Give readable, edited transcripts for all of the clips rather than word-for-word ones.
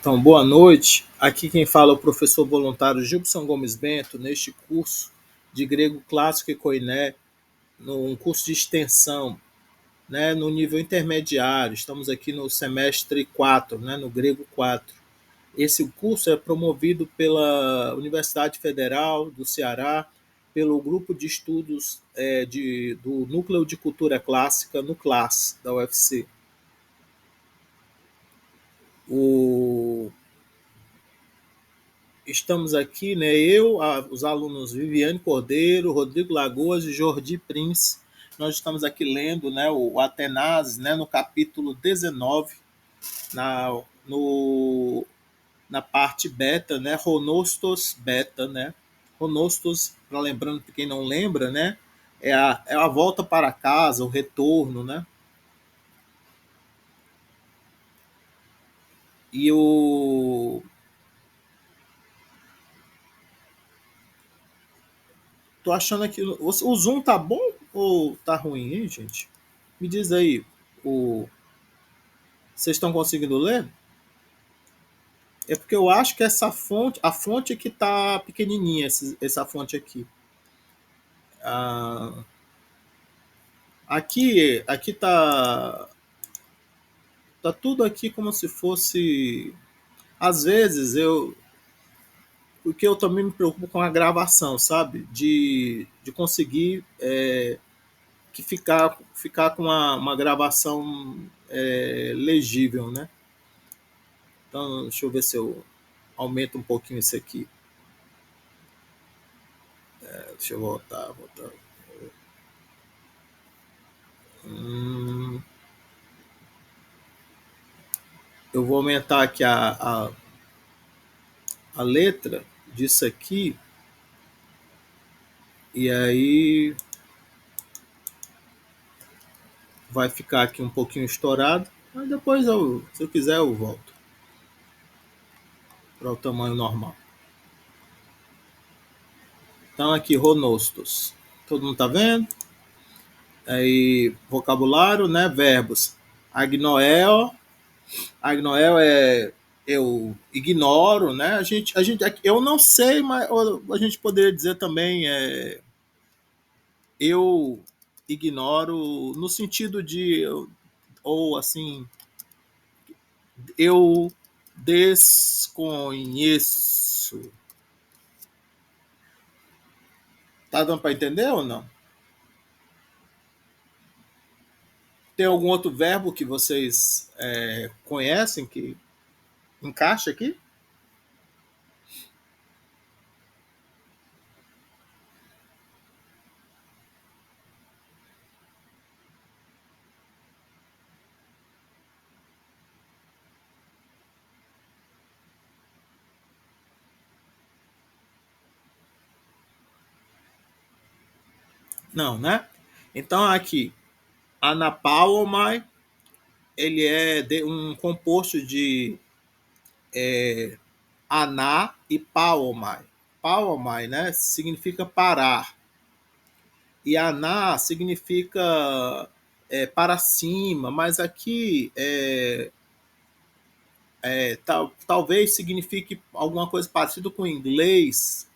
Então, boa noite. Aqui quem fala é o professor voluntário Gilson Gomes Bento, neste curso de grego clássico e koiné, num curso de extensão, né, no nível intermediário. Estamos aqui no semestre 4, né, no grego 4. Esse curso é promovido pela Universidade Federal do Ceará, pelo grupo de estudos do Núcleo de Cultura Clássica, no CLAS, da UFC. O Estamos aqui, né, os alunos Viviane Cordeiro, Rodrigo Lagoas e Jordi Prince. Nós estamos aqui lendo, né, o Atenases, né, no capítulo 19, na, no, na parte beta, né, Ronostos beta, né. Ronostos, para lembrando para quem não lembra, né, é a volta para casa, o retorno, né. E tô achando aqui, o Zoom tá bom ou tá ruim, hein, gente? Me diz aí, o vocês estão conseguindo ler? É porque eu acho que essa fonte, a fonte que tá pequenininha, essa fonte aqui. Ah, aqui tá tudo aqui como se fosse. Às vezes porque eu também me preocupo com a gravação, sabe? De conseguir que ficar com uma gravação legível, né? Então, deixa eu ver se eu aumento um pouquinho isso aqui. Deixa eu voltar. Hum, eu vou aumentar aqui a letra disso aqui, e aí vai ficar aqui um pouquinho estourado, mas depois, se eu quiser, eu volto para o tamanho normal. Então, aqui, ronostos. Todo mundo tá vendo? Aí, vocabulário, né? Verbos. Agnoel. Agnoel é eu ignoro, né? Eu não sei, mas a gente poderia dizer também eu ignoro no sentido de ou assim, eu desconheço. Tá dando para entender ou não? Tem algum outro verbo que vocês conhecem que encaixa aqui? Não, né? Então aqui, anapalomai, ele é um composto de aná e palomai. Palomai, né? Significa parar. E aná significa para cima, mas aqui talvez signifique alguma coisa parecida com o inglês,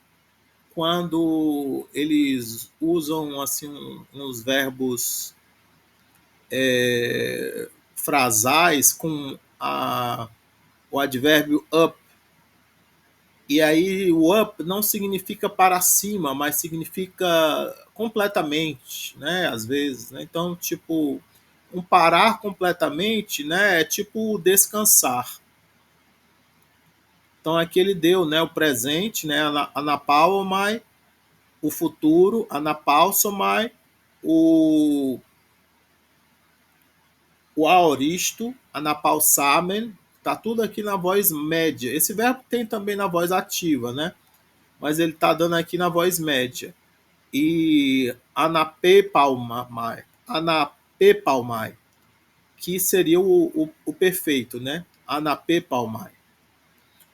quando eles usam assim uns verbos frasais com o advérbio up. E aí o up não significa para cima, mas significa completamente, né? Às vezes, né? Então, tipo, um parar completamente, né? É tipo descansar. Então aqui ele deu, né? O presente, né? Anapalomai, o futuro, anapalsomai, o, o aoristo, anapalsamen, tá tudo aqui na voz média. Esse verbo tem também na voz ativa, né? Mas ele tá dando aqui na voz média. E anapepalmai, que seria o perfeito, né? Anapepalmai.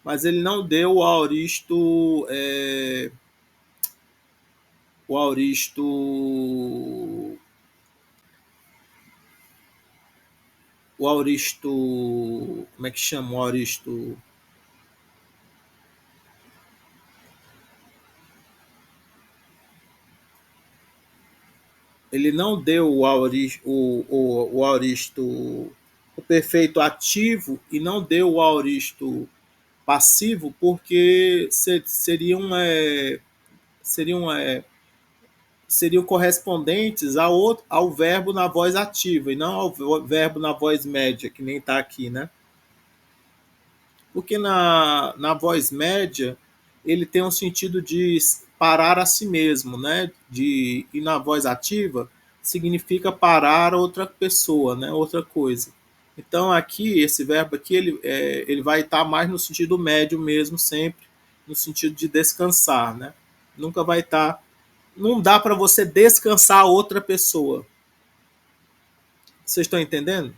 Mas ele não deu o auristo, como é que chama o auristo? ele não deu o aoristo, o perfeito ativo, e não deu o aoristo passivo, porque seriam, seriam correspondentes ao verbo na voz ativa e não ao verbo na voz média, que nem está aqui, né? Porque na voz média ele tem um sentido de parar a si mesmo, né? E na voz ativa significa parar outra pessoa, né? Outra coisa. Então aqui, esse verbo aqui, ele vai estar mais no sentido médio mesmo, sempre, no sentido de descansar, né? Nunca vai estar. Não dá para você descansar outra pessoa. Vocês estão entendendo?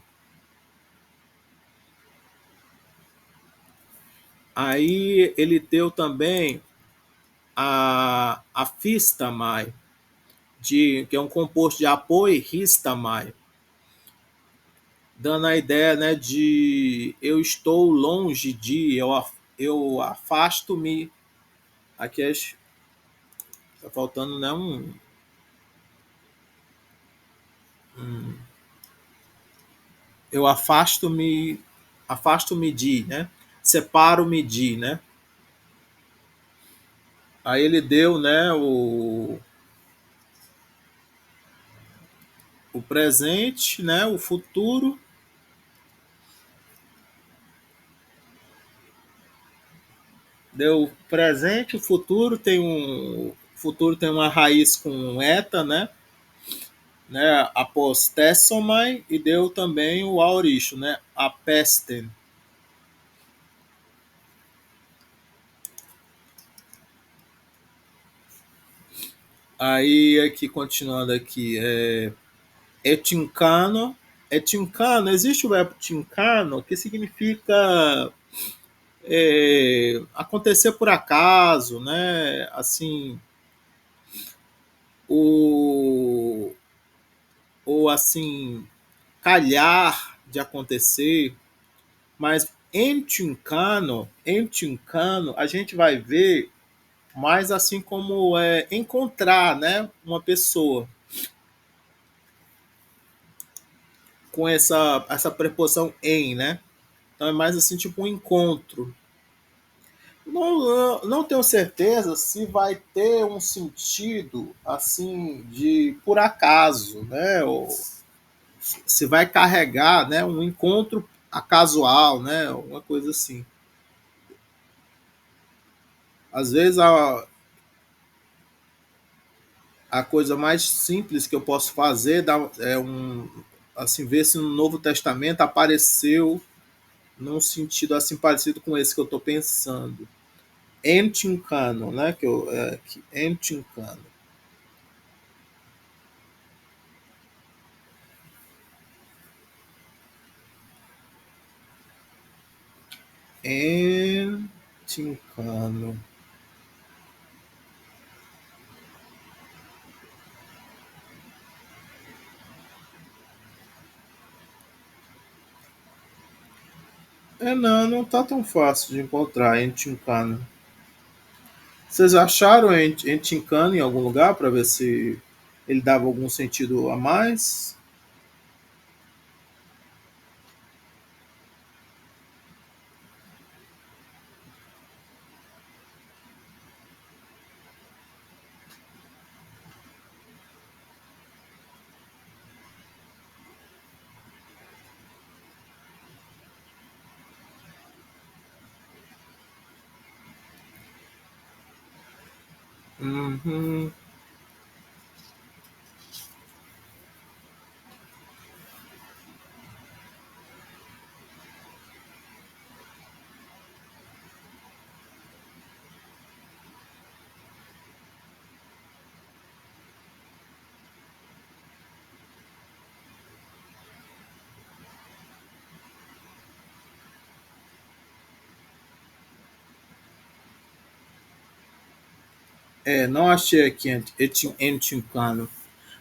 Aí ele deu também a fistamai, que é um composto de apoio ristamai, dando a ideia, né, de eu estou longe de, eu afasto-me. Aqui está faltando, né, eu afasto-me de, né, separo-me de, né. Aí ele deu, né, o presente, né, o futuro. Deu o presente, o futuro tem uma raiz com eta, né, após tessomai, e deu também o aoristo, né, a pesten. Aí aqui continuando aqui, etincano. Etincano, existe o verbo tincano que significa acontecer por acaso, né? Assim, o ou assim, calhar de acontecer, mas em Tincano, a gente vai ver mais assim como encontrar, né, uma pessoa com essa preposição em, né? Então é mais assim tipo um encontro. Não tenho certeza se vai ter um sentido assim de por acaso, né? Ou se vai carregar, né, um encontro casual, né? Uma coisa assim. Às vezes a coisa mais simples que eu posso fazer é assim, ver se no Novo Testamento apareceu num sentido assim parecido com esse que eu estou pensando. Entincano, né? Entincano. Entincano. Não tá tão fácil de encontrar Entincano. Vocês acharam Entincano em algum lugar para ver se ele dava algum sentido a mais? Uhum. Não achei aqui Entincano.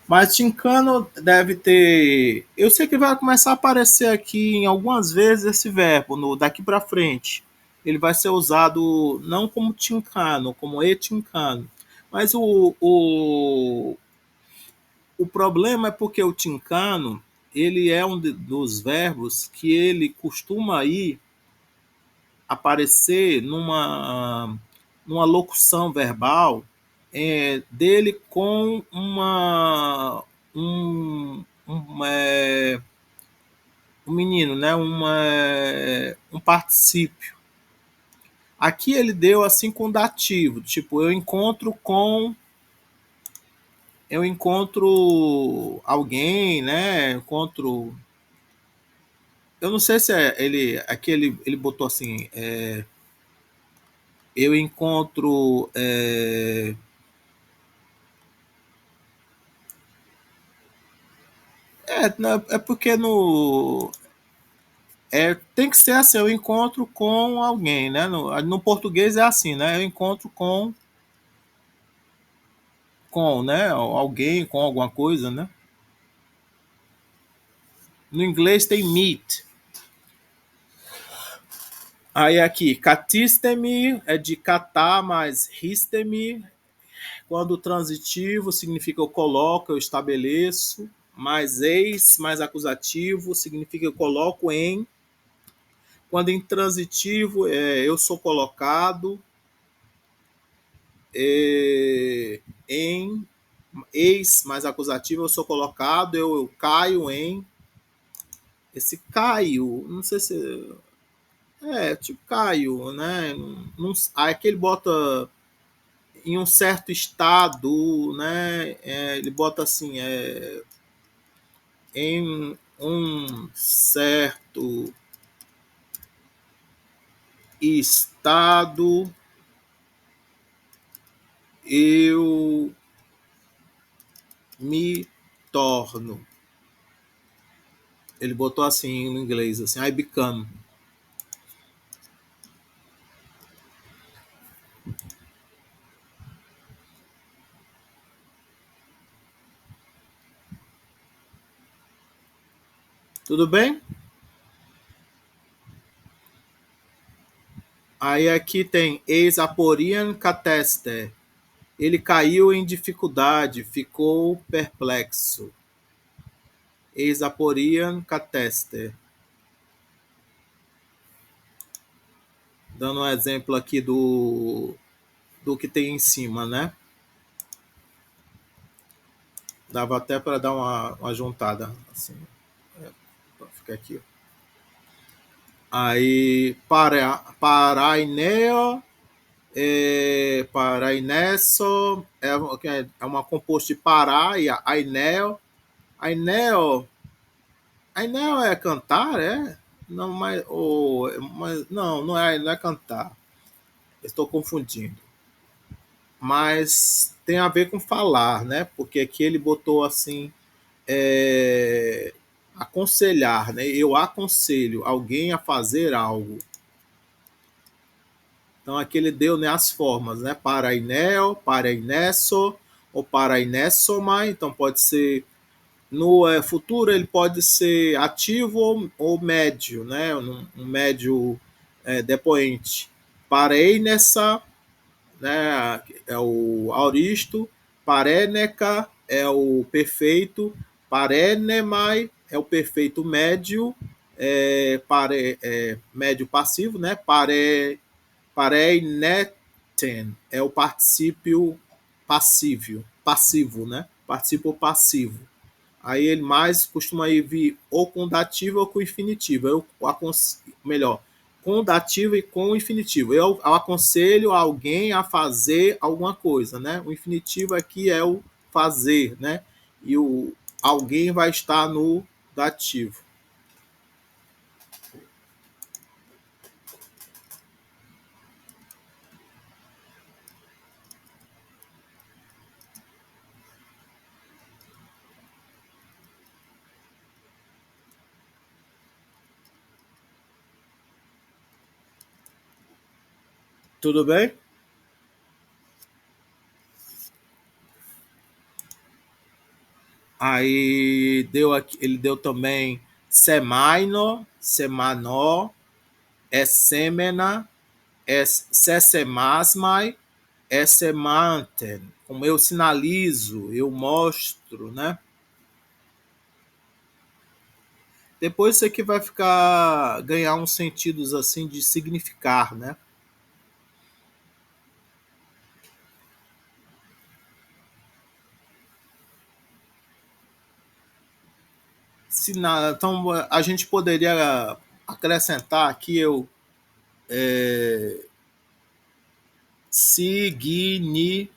Mas Tincano deve ter. Eu sei que vai começar a aparecer aqui em algumas vezes esse verbo no daqui para frente. Ele vai ser usado não como Tincano, como etincano. Mas O problema é porque o tincano, ele é dos verbos que ele costuma ir aparecer numa locução verbal dele com um menino, né? Um particípio. Aqui ele deu assim com dativo, tipo, eu encontro alguém, né? Eu não sei se aqui ele botou assim, eu encontro, é porque tem que ser assim, eu encontro com alguém, né? No português é assim, né? Eu encontro com, né? Alguém, com alguma coisa, né? No inglês tem meet. Aí aqui, catistemi é de catar, mas histemi, quando transitivo significa eu coloco, eu estabeleço, mais eis, mais acusativo, significa eu coloco em. Quando intransitivo, eu sou colocado em. Eis, mais acusativo, eu sou colocado, eu caio em. Esse caio, não sei se. Tipo caio, né? Não, aí que ele bota em um certo estado, né? Ele bota assim, em um certo estado eu me torno. Ele botou assim no inglês, assim, I become. Tudo bem? Aí aqui tem eis aporian catester. Ele caiu em dificuldade, ficou perplexo. Eis aporian catester. Dando um exemplo aqui do que tem em cima, né? Dava até para dar uma juntada, assim, para ficar aqui. Aí, Paraineo, Paraineso, é uma composto de Pará e Aineo. Aineo, Aineo é cantar, é? Não, mas não é cantar. Estou confundindo. Mas tem a ver com falar, né? Porque aqui ele botou assim, aconselhar, né? Eu aconselho alguém a fazer algo. Então aqui ele deu, né, as formas, né? Parainel, parainesso ou parainessoma. Então pode ser no futuro ele pode ser ativo ou médio, né? Um médio depoente. Pareinessa, né? É o auristo. Pareneca é o perfeito. Parenemai é o perfeito médio. Médio passivo, né? Pareineten é o particípio passivo, né? Particípio passivo. Aí ele mais costuma vir ou com dativo ou com infinitivo. Melhor, com dativo e com infinitivo. Eu aconselho alguém a fazer alguma coisa, né? O infinitivo aqui é o fazer, né? E o alguém vai estar no dativo. Tudo bem? Aí ele deu também semaino, semanó, semena, sesemasmai, semanten. Como eu sinalizo, eu mostro, né? Depois isso aqui vai ficar ganhar uns sentidos assim de significar, né? Então a gente poderia acrescentar aqui eu significo.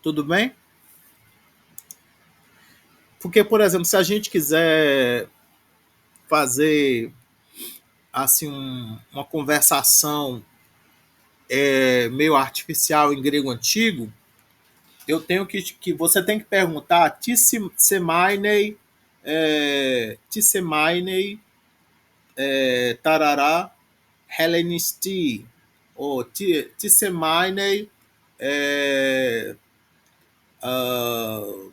Tudo bem? Porque, por exemplo, se a gente quiser fazer assim uma conversação meio artificial em grego antigo, eu tenho que você tem que perguntar Tissemainei tarará Hellenisti ou Tissemainei é, uh,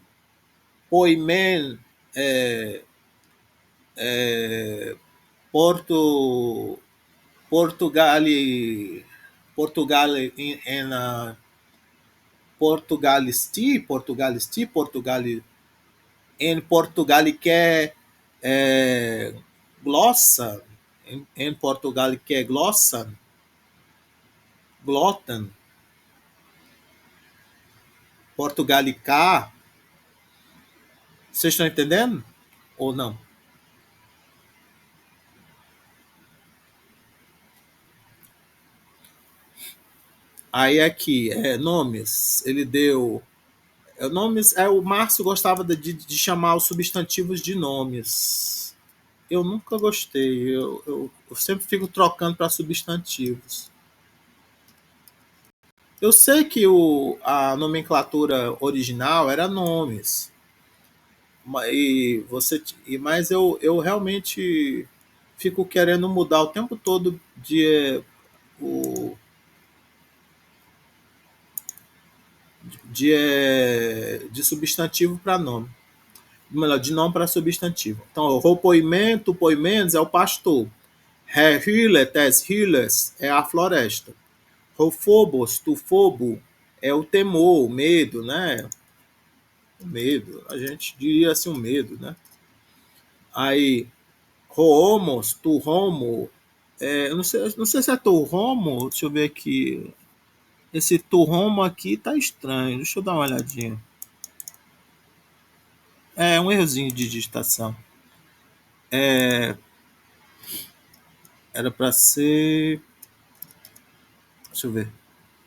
Poimen é, Porto Portugali Portugali Portugali em Portugal que glossa em Portugal que é glottan Portugalicar. Vocês estão entendendo ou não? Aí aqui nomes ele deu nomes o Márcio gostava de chamar os substantivos de nomes. Eu nunca gostei. Eu sempre fico trocando para substantivos. Eu sei que a nomenclatura original era nomes, mas eu realmente fico querendo mudar o tempo todo o, de substantivo para nome. Melhor, de nome para substantivo. Então, o poimento, poimentos é o pastor. Hület, hüles é a floresta. O phobos, tu fobo, é o temor, o medo, né? O medo. A gente diria assim, o medo, né? Aí, Romos, tu Romo, não sei se é tu Romo, deixa eu ver aqui. Esse tu Romo aqui tá estranho, deixa eu dar uma olhadinha. É um errozinho de digitação. Era para ser. Deixa eu ver.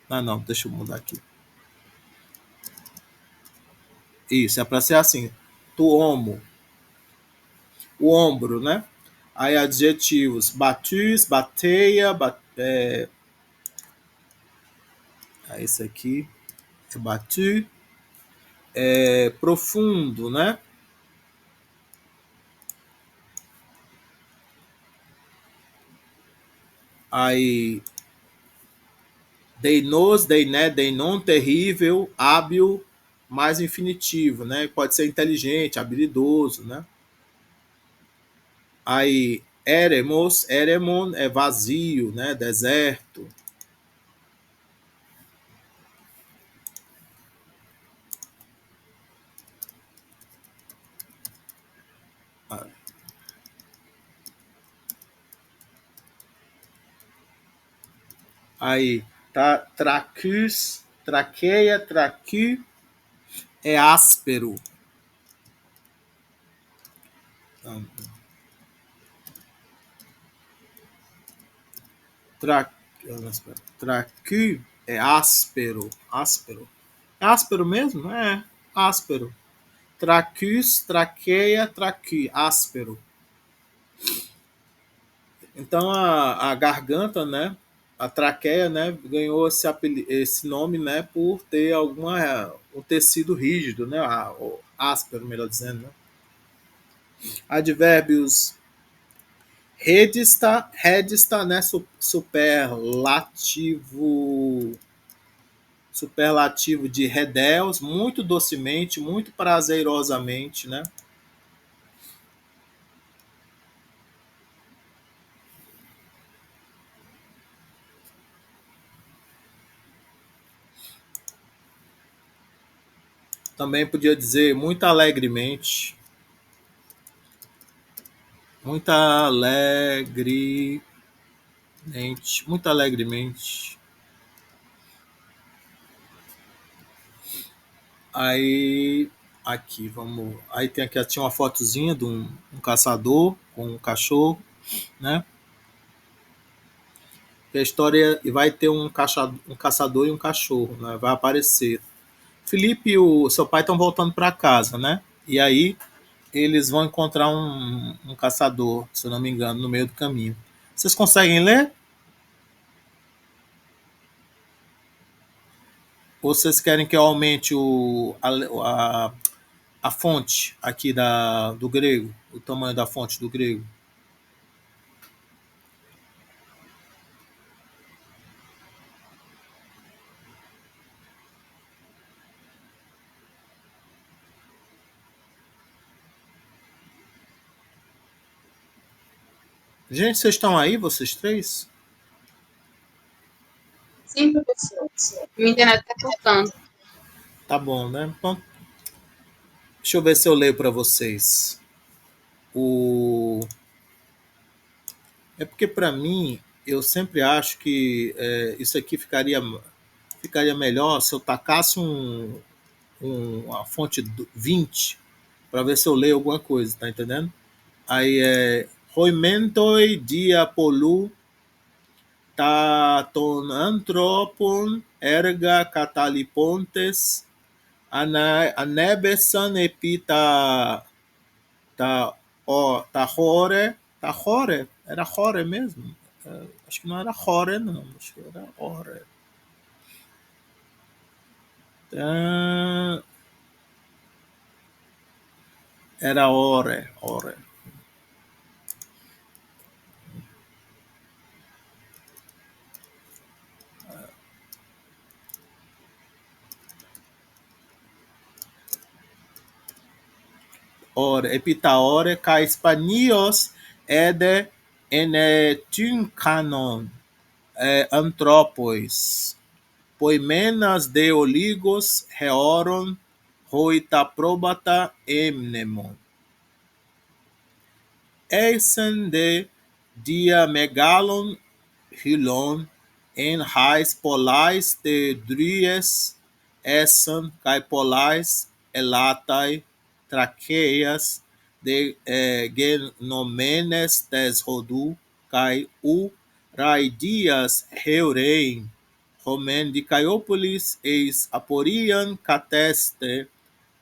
Ah, não, deixa eu mudar aqui. Isso, é para ser assim. Tu homo, o ombro, né? Aí adjetivos, batus, bateia, esse aqui é batu, profundo, né? Aí deinos, deiné, deinon, terrível, hábil, mais infinitivo, né? Pode ser inteligente, habilidoso, né? Aí eremos, eremon é vazio, né? Deserto. Aí tá tracus, traqueia, traqui é áspero. Tra, tracu é áspero, áspero. É áspero mesmo? É, áspero. Tracus, traqueia, traqui, áspero. Então a garganta, né? A traqueia, né, ganhou esse nome, né, por ter um tecido rígido, né, áspero, melhor dizendo, né? Advérbios redista, né, superlativo de redéus, muito docemente, muito prazerosamente, né? Também podia dizer muito alegremente. muito alegremente, muito alegremente. Aí, aqui, vamos. Aí tem aqui, tinha uma fotozinha de um caçador com um cachorro, né? E a história e vai ter um caçador e um cachorro, né? Vai aparecer. Felipe e o seu pai estão voltando para casa, né? E aí eles vão encontrar um caçador, se eu não me engano, no meio do caminho. Vocês conseguem ler? Ou vocês querem que eu aumente a fonte aqui do grego? O tamanho da fonte do grego? Gente, vocês estão aí, vocês três? Sim, professor. Minha internet está cortando. Tá bom, né? Então, deixa eu ver se eu leio para vocês. O... É porque, para mim, eu sempre acho que isso aqui ficaria melhor se eu tacasse uma fonte 20 para ver se eu leio alguma coisa, tá entendendo? Aí é Hoimentoi dia polu ta ton anthropon erga catalipontes anebesan epita ta o ta hore ta hore era hore mesmo. Acho que não era hore não, acho que era hore. Era ore. Ore, epitaore ca Hispanios ede enetynkanon anthropos, poimenas de oligos heoron hoita probata emnemon. Eisen de dia megalon hylon en hais polais de dries essan kai polais elatai traqueias de genomenes tes rodu kai u raidias heurein homen de Caiópolis eis aporian cateste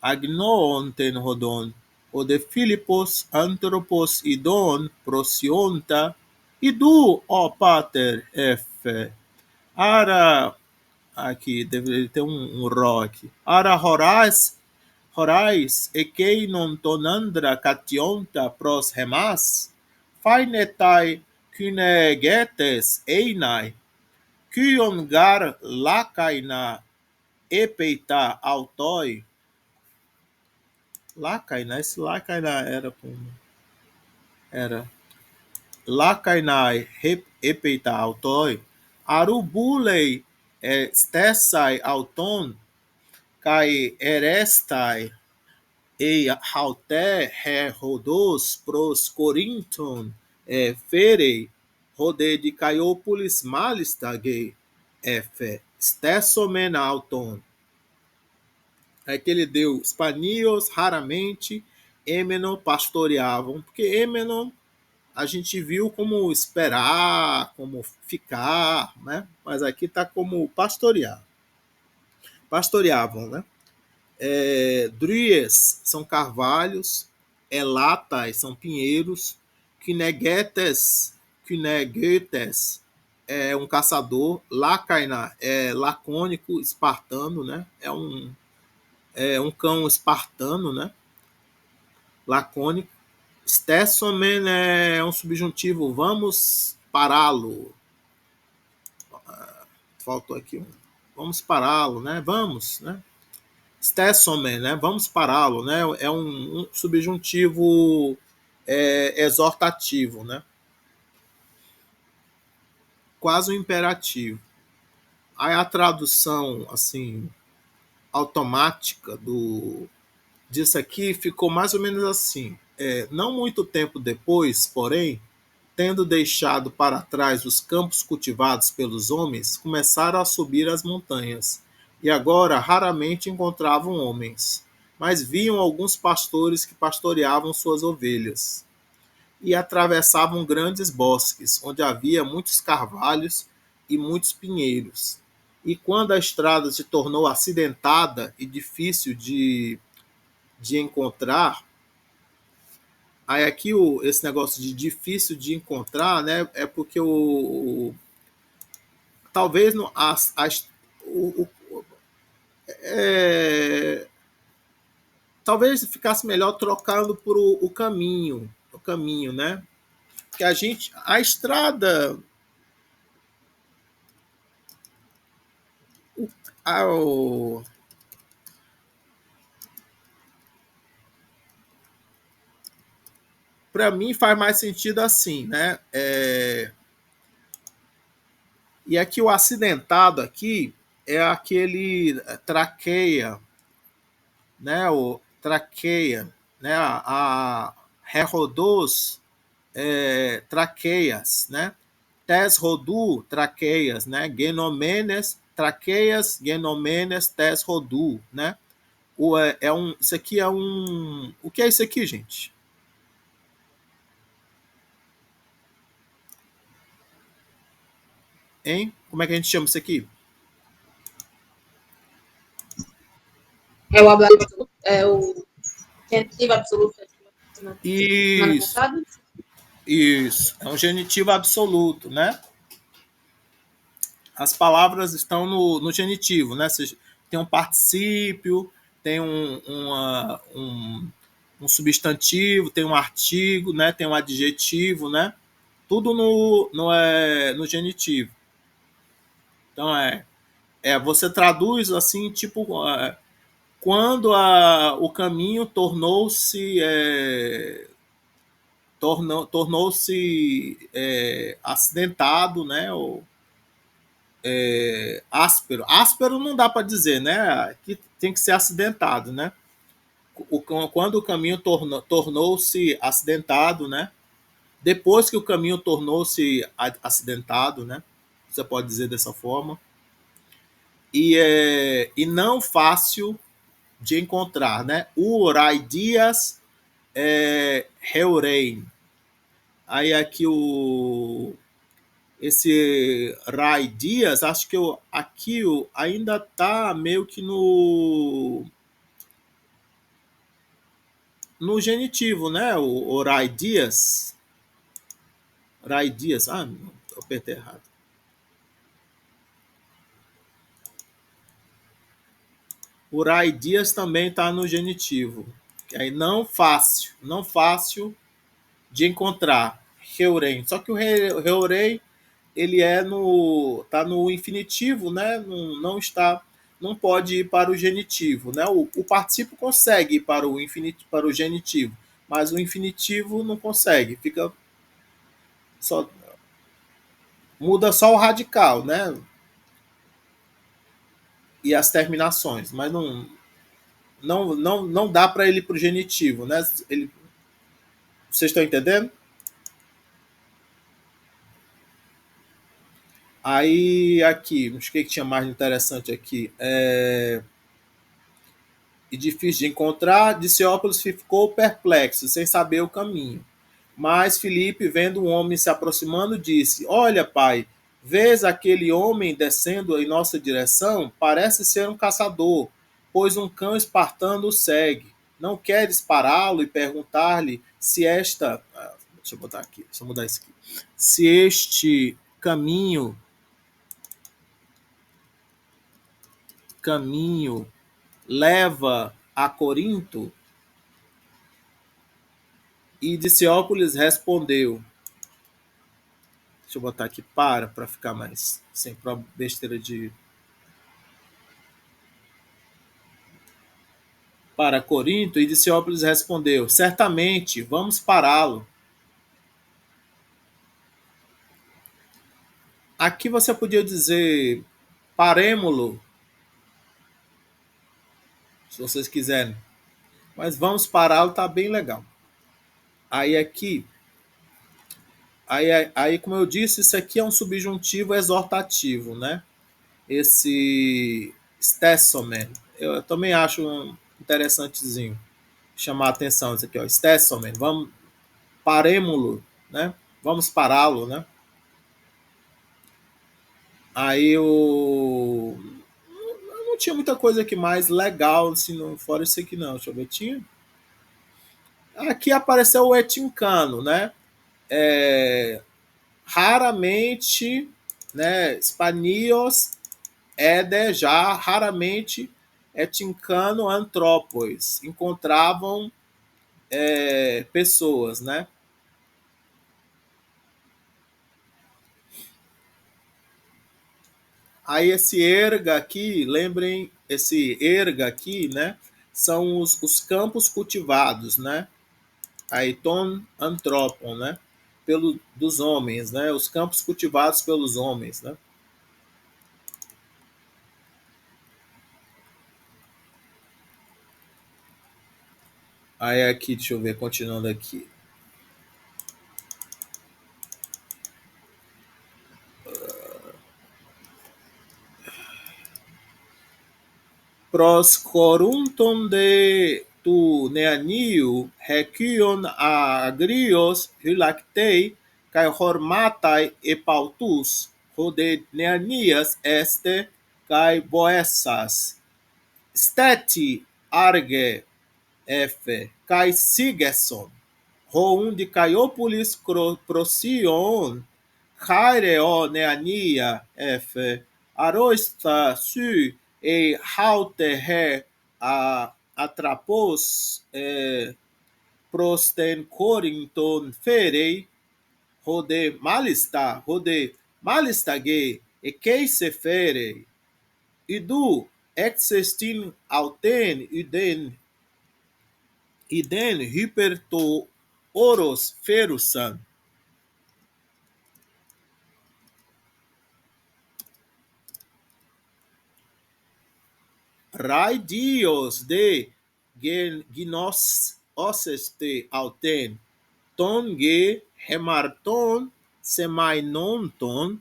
agnoon ten rodon o de Philippos anthropos idon prosionta idu, ó pater, F. Ara, aqui, deveria ter um ró aqui. Ara horais, ekei non tonandra cationta pros remas, fainetai kynegetes einai, kyon gar lakaina epeita autoi, lakaina, esse lakaina era lakainai epeita autoi, arubulei stessai auton, kai erestai ei haute he rodos pros corinton ferei rode de Caiópolis malistagei stessomen auton. É que ele deu Spanios raramente, Émenon pastoreavam, porque Émenon a gente viu como esperar, como ficar, né? Mas aqui está como pastorear. Pastoreavam, né? Dries são carvalhos, elatas são pinheiros, Kynegetes é um caçador, Lacaina é lacônico, espartano, né? É um cão espartano, né? Lacônico. Stetsomen é um subjuntivo, vamos pará-lo. Faltou aqui um. Vamos pará-lo, né? Vamos, né? Stetsomen, né? Vamos pará-lo, né? É um subjuntivo exortativo, né? Quase um imperativo. Aí a tradução, assim, automática disso aqui ficou mais ou menos assim. Não muito tempo depois, porém, tendo deixado para trás os campos cultivados pelos homens, começaram a subir as montanhas, e agora raramente encontravam homens, mas viam alguns pastores que pastoreavam suas ovelhas, e atravessavam grandes bosques, onde havia muitos carvalhos e muitos pinheiros. E quando a estrada se tornou acidentada e difícil de encontrar, aí aqui esse negócio de difícil de encontrar, né? É porque talvez no, o, é, talvez ficasse melhor trocando por o caminho, né? Que a estrada, o, para mim faz mais sentido assim, né? E aqui o acidentado aqui é aquele traqueia, né? O traqueia, né? A Herodos traqueias, né? Tes rodu, traqueias, né? Genomenes, traqueias, genomenes, tes rodu, né? Isso aqui é um. O que é isso aqui, gente? Hein? Como é que a gente chama isso aqui? É o absoluto, é o genitivo absoluto semana Isso, passada. isso. É um genitivo absoluto, né? As palavras estão no genitivo, né? Tem um particípio, tem um substantivo, tem um artigo, né? Tem um adjetivo, né? Tudo no genitivo. Então você traduz assim, tipo, quando o caminho tornou-se acidentado, né? Ou áspero. Áspero não dá para dizer, né? Que tem que ser acidentado, né? Quando o caminho tornou-se acidentado, né? Depois que o caminho tornou-se acidentado, né? Você pode dizer dessa forma. E não fácil de encontrar, né? Urai Dias Heurei. Aí aqui esse Rai Dias, acho que aqui ainda tá meio que no genitivo, né? O Rai Dias. Rai Dias. Ah, não, eu apertei errado. O Rai Dias também está no genitivo. Aí não fácil de encontrar. Heurei. Só que o Heurei ele tá no infinitivo, né? Não está, não pode ir para o genitivo, né? O particípio consegue ir para o genitivo, mas o infinitivo não consegue, fica só muda só o radical, né? E as terminações, mas não dá para ele ir para o genitivo, né? Vocês estão entendendo? Aí aqui, o que tinha mais interessante aqui? E difícil de encontrar, Diciópolis ficou perplexo, sem saber o caminho. Mas Filipe, vendo um homem se aproximando, disse: Olha, pai, vês aquele homem descendo em nossa direção? Parece ser um caçador, pois um cão espartano o segue. Não queres pará-lo e perguntar-lhe se esta. Deixa eu botar aqui, deixa eu mudar isso aqui. Se este caminho leva a Corinto? E Diciópolis respondeu: Deixa eu botar aqui para ficar mais sem besteira de. Para Corinto, e Diciópolis respondeu: Certamente, vamos pará-lo. Aqui você podia dizer parêmulo, se vocês quiserem. Mas vamos pará-lo, tá bem legal. Aí aqui, aí como eu disse, isso aqui é um subjuntivo exortativo, né? Esse Stassomen, eu também acho interessantezinho chamar a atenção isso aqui, ó, Stassomen, vamos paremo-lo, né? Vamos pará-lo, né? Aí eu não tinha muita coisa aqui mais legal, assim, não, fora isso aqui não. Deixa eu ver, tinha. Aqui apareceu o etincano, né? Raramente, né? Spanios já raramente etincano antrópois. Encontravam pessoas, né? Aí esse erga aqui, lembrem, esse erga aqui, né? São os campos cultivados, né? Aí ton antropon, né? Dos homens, né? Os campos cultivados pelos homens, né? Aí aqui, deixa eu ver, continuando aqui. Proscorunton de tu neanio requion agrios hilactei kai hormatai epautus rode neanias este kai boessas steti arge f kai sigesson roun de Caiopolis procyon Chaireo neania f arosta su e haute he atrapos prosten corinton ferei rode malistage e que se ferei idu existin auten iden hyperto oros ferusan raidios de ginos oseste auten ton ge hemarton semainonton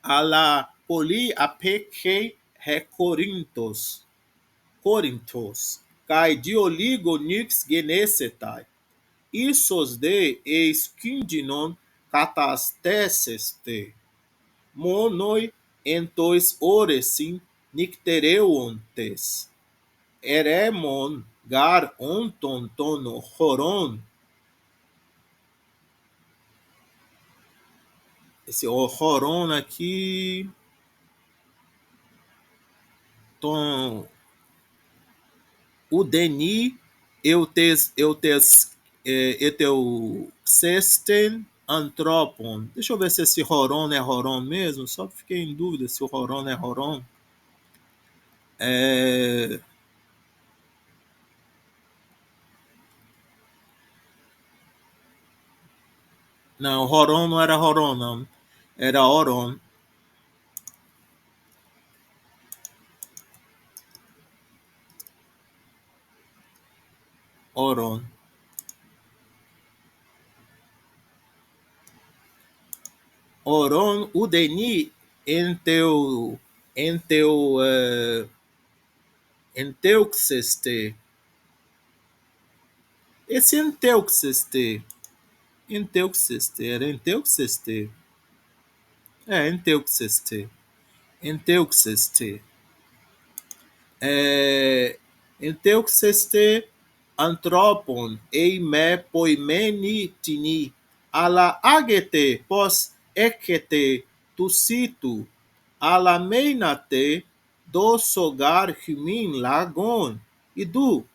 ala poli apeke he corintos kai dioligo nix genesetai issos de eskindinon catasteseste monoi entois oresin nictereuontes eremon gar onton tono horon. Esse horon aqui tom o deni eteuxesten antropon. Deixa eu ver se esse horon é horon mesmo, só fiquei em dúvida se o horon é horon. Não, horon não era horon, não. Era oron. Oron. Oron udeni enteuxeste. Esse enteuxeste, era enteuxeste. Enteuxeste. Enteuxeste. Enteuxeste antropon eime poimenitini ala agete pos ekete tusitu ala meinate do sogar humin lagon idu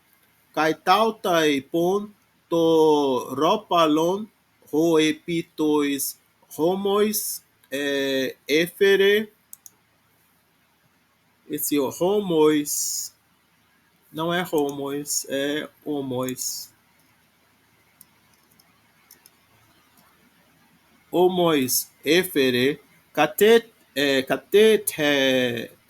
kaitautai pon to ropalon ho epitois homois efere esse homois não é homois, é homois. Homois efere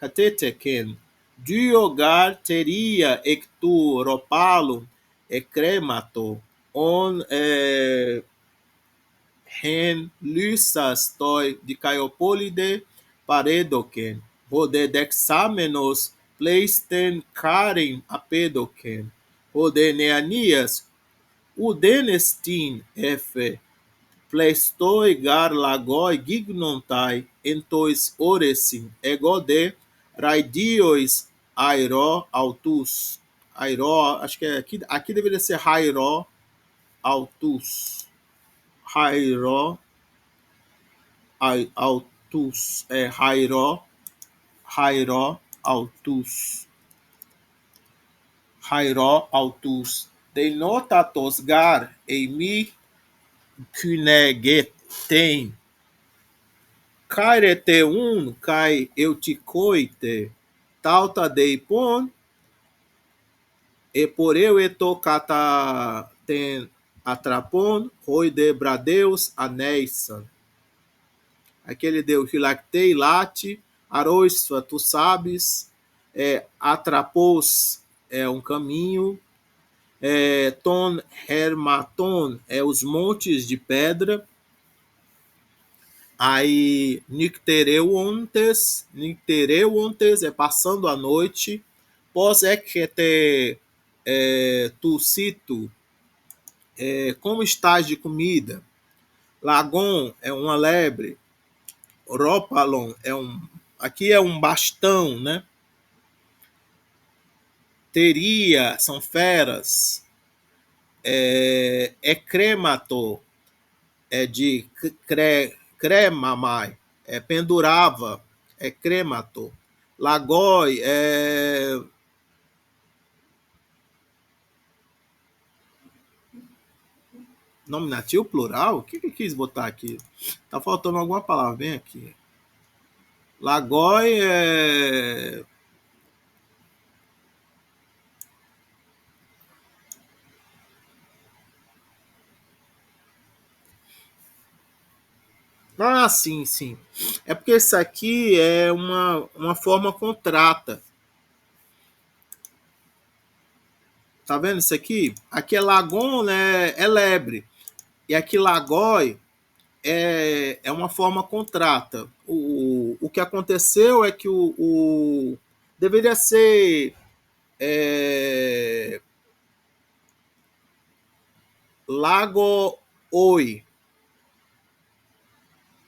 cateteken diogar teria ectu ropalum e cremato on hen lysas toi dikaiopólide paredoken, rode dexamenos pleisten karen apedoken, rode neanias udenestin efe, pleistoi gar lagoi gignontai entois oresin egode raidiois airo altus. Airo, acho que é aqui deveria ser Rairo altus. Rairo altus. É Rairo altus. Rairo altus. Denotatos gar eimi kynegetem. Kairete un kai eutikoite. Tauta deipon. E por eu eto kata ten atrapon, roi de bradeus aneisan. Aquele deu hilactei, late, aroisfa, tu sabes, atrapos é um caminho, ton hermaton é os montes de pedra, aí nictereuontes é passando a noite, pós ekete tu cito, como estás de comida, lagon é uma lebre, Ropalon aqui é um bastão, né? Teria são feras. Cremato é de cremamai, pendurava, cremato. Lagoi nominativo plural? O que eu quis botar aqui? Tá faltando alguma palavra, vem aqui. Lagoi Ah, sim, sim. É porque isso aqui é uma forma contrata. Tá vendo isso aqui? Aqui é lagon, né? É lebre. E aqui lagói é uma forma contrata. O que aconteceu é que deveria ser lago oi.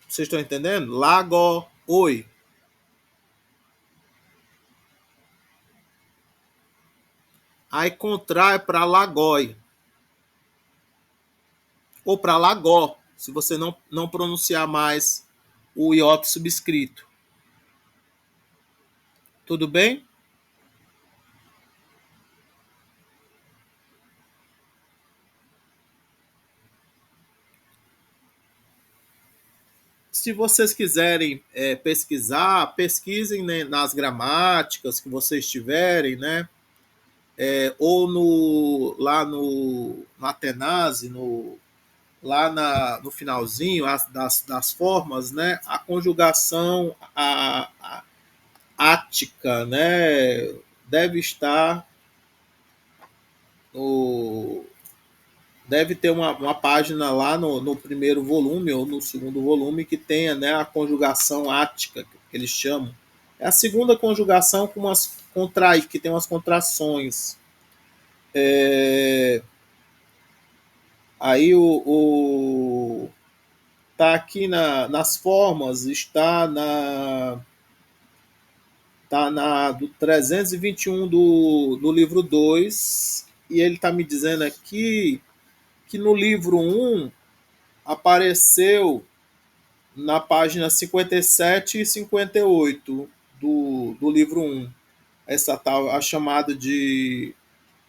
Vocês estão entendendo? Lago oi. Aí contrai para lagói. Ou para lagó, se você não pronunciar mais o iota subscrito. Tudo bem? Se vocês quiserem pesquisar, pesquisem, né, nas gramáticas que vocês tiverem, né? Ou lá no Atenazi, no finalzinho das formas, né? A conjugação ática, né? Deve estar deve ter uma página lá no primeiro volume ou no segundo volume que tenha, né, a conjugação ática, que eles chamam. É a segunda conjugação com que tem umas contrações. Aí tá aqui nas formas, está do 321 do livro 2, e ele está me dizendo aqui que no livro 1 apareceu na página 57 e 58 do livro 1, essa tal a chamada de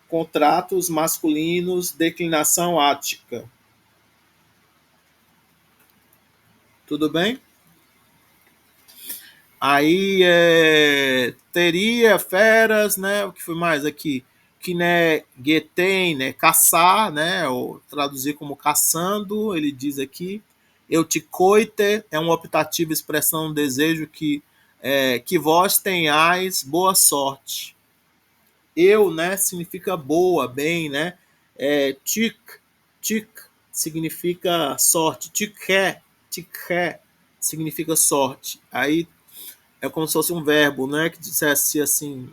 contratos masculinos, declinação ática. Tudo bem? Aí teria feras, né? O que foi mais aqui? Que né, getem, né? Caçar, né? Ou traduzir como caçando, ele diz aqui. Eutikoite é um optativo, expressão, um desejo que vós tenhais boa sorte. Eu, né? Significa boa, bem, né? Tik Tik significa sorte. Tikhe significa sorte. Aí é como se fosse um verbo, né? Que dissesse assim,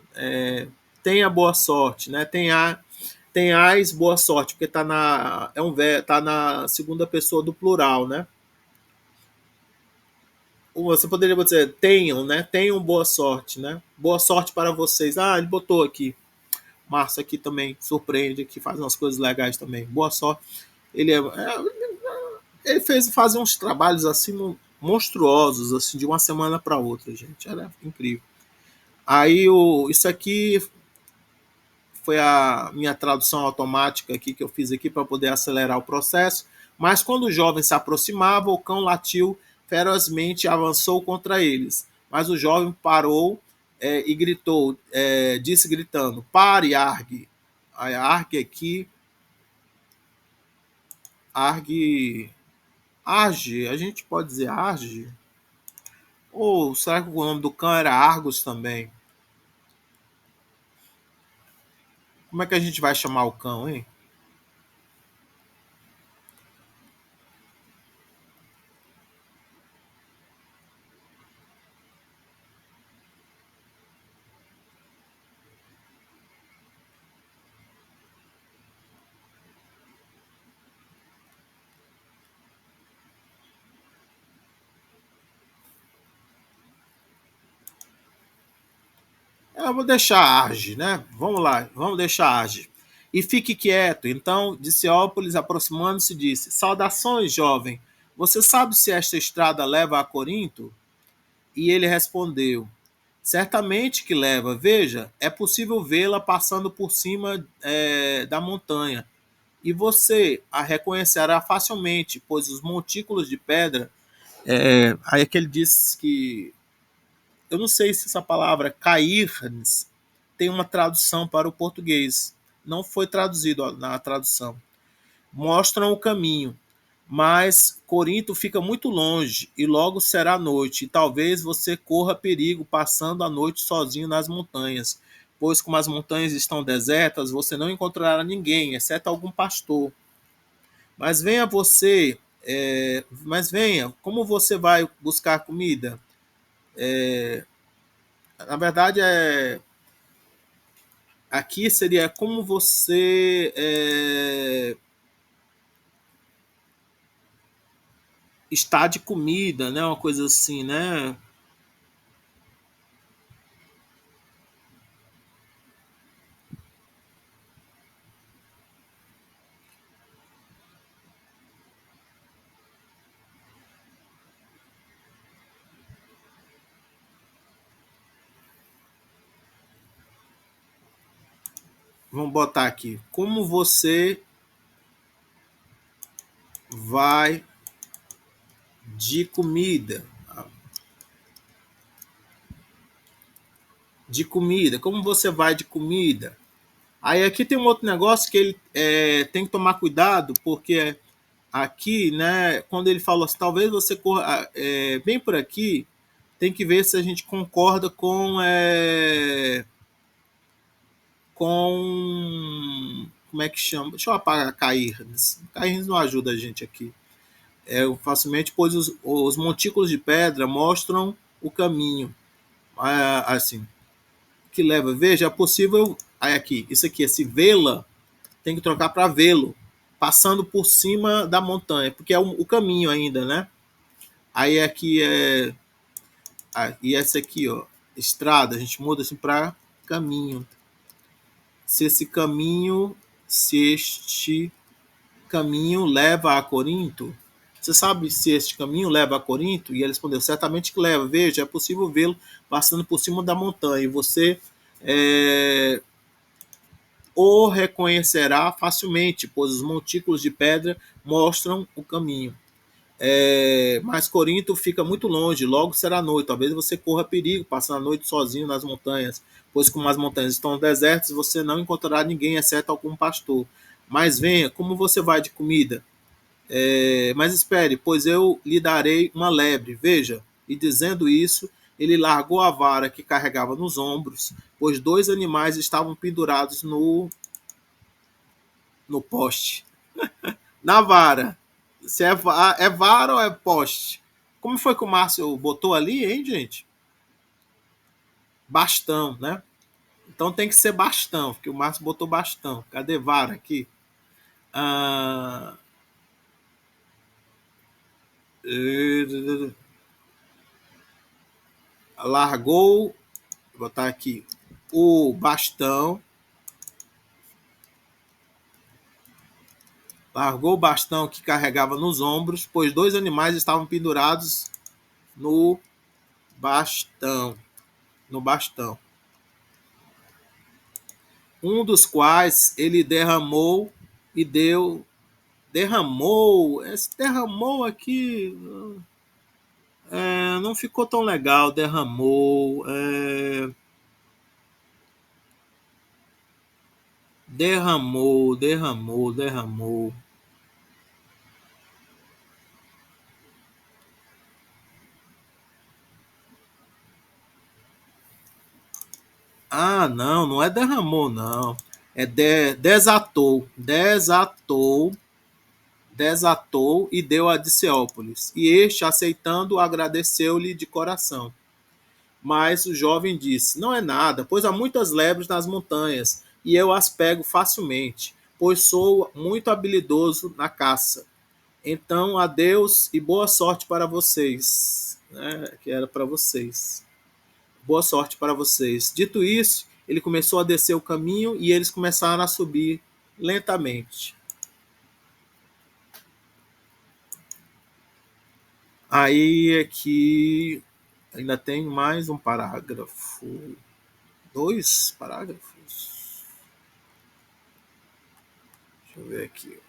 tenha boa sorte, né? Tenhais boa sorte, porque tá na segunda pessoa do plural, né? Você poderia dizer tenham, né? Tenham boa sorte, né? Boa sorte para vocês. Ah, ele botou aqui. Márcio aqui também surpreende, que faz umas coisas legais também. Boa sorte. Ele fez fazer uns trabalhos assim monstruosos, assim, de uma semana para outra, gente. Era incrível. Aí isso aqui foi a minha tradução automática aqui que eu fiz aqui para poder acelerar o processo. Mas quando o jovem se aproximava, o cão latiu ferozmente e avançou contra eles. Mas o jovem parou e gritou, disse gritando: "Pare, Arg!" A Arg aqui, Arg, Arge, a gente pode dizer Arge? Ou será que o nome do cão era Argos também? Como é que a gente vai chamar o cão, hein? Eu vou deixar Arge, né? Vamos lá, vamos deixar Arge. E fique quieto. Então, Diciópolis, aproximando-se, disse: Saudações, jovem. Você sabe se esta estrada leva a Corinto? E ele respondeu: Certamente que leva. Veja, é possível vê-la passando por cima da montanha. E você a reconhecerá facilmente, pois os montículos de pedra. Aí é que ele disse que eu não sei se essa palavra cairnes tem uma tradução para o português. Não foi traduzido na tradução. Mostram o caminho, mas Corinto fica muito longe e logo será noite, e talvez você corra perigo passando a noite sozinho nas montanhas, pois como as montanhas estão desertas, você não encontrará ninguém, exceto algum pastor. Mas venha você, mas venha, como você vai buscar comida? Na verdade, aqui seria como você está de comida, né? Uma coisa assim, né? Vamos botar aqui. Como você vai de comida? De comida. Como você vai de comida? Aí aqui tem um outro negócio que ele tem que tomar cuidado, porque aqui, né, quando ele falou assim, talvez você corra bem por aqui, tem que ver se a gente concorda com como é que chama? Deixa eu apagar Cairnes. Cairnes não ajuda a gente aqui. Facilmente, pois os montículos de pedra mostram o caminho. Assim, que leva. Veja, é possível. Aí aqui, isso aqui, esse vê-la, tem que trocar para vê-lo, passando por cima da montanha, porque é o caminho ainda, né? Aí aqui e essa aqui, ó, estrada, a gente muda assim para caminho. Se esse caminho, se este caminho leva a Corinto, você sabe se este caminho leva a Corinto? E ele respondeu, certamente que leva. Veja, é possível vê-lo passando por cima da montanha. E você o reconhecerá facilmente, pois os montículos de pedra mostram o caminho. Mas Corinto fica muito longe, logo será noite. Talvez você corra perigo passando a noite sozinho nas montanhas, pois como as montanhas estão desertas, você não encontrará ninguém, exceto algum pastor. Mas venha, como você vai de comida? Mas espere, pois eu lhe darei uma lebre. Veja, e dizendo isso, ele largou a vara que carregava nos ombros, pois dois animais estavam pendurados no poste. Na vara. Se é vara ou é poste? Como foi que o Márcio botou ali, hein, gente? Bastão, né? Então tem que ser bastão, porque o Márcio botou bastão. Cadê vara aqui? Ah, largou, vou botar aqui o bastão. Largou o bastão que carregava nos ombros, pois dois animais estavam pendurados no bastão. No bastão. Um dos quais ele derramou e deu. Derramou. Esse derramou aqui. Não ficou tão legal. Derramou. Derramou. Ah, não, não é derramou, não. É desatou e deu a Diceópolis. E este, aceitando, agradeceu-lhe de coração. Mas o jovem disse: Não é nada, pois há muitas lebres nas montanhas, e eu as pego facilmente, pois sou muito habilidoso na caça. Então, adeus e boa sorte para vocês. Que era para vocês. Boa sorte para vocês. Dito isso, ele começou a descer o caminho e eles começaram a subir lentamente. Aí aqui ainda tem mais um parágrafo. 2 parágrafos. Deixa eu ver aqui.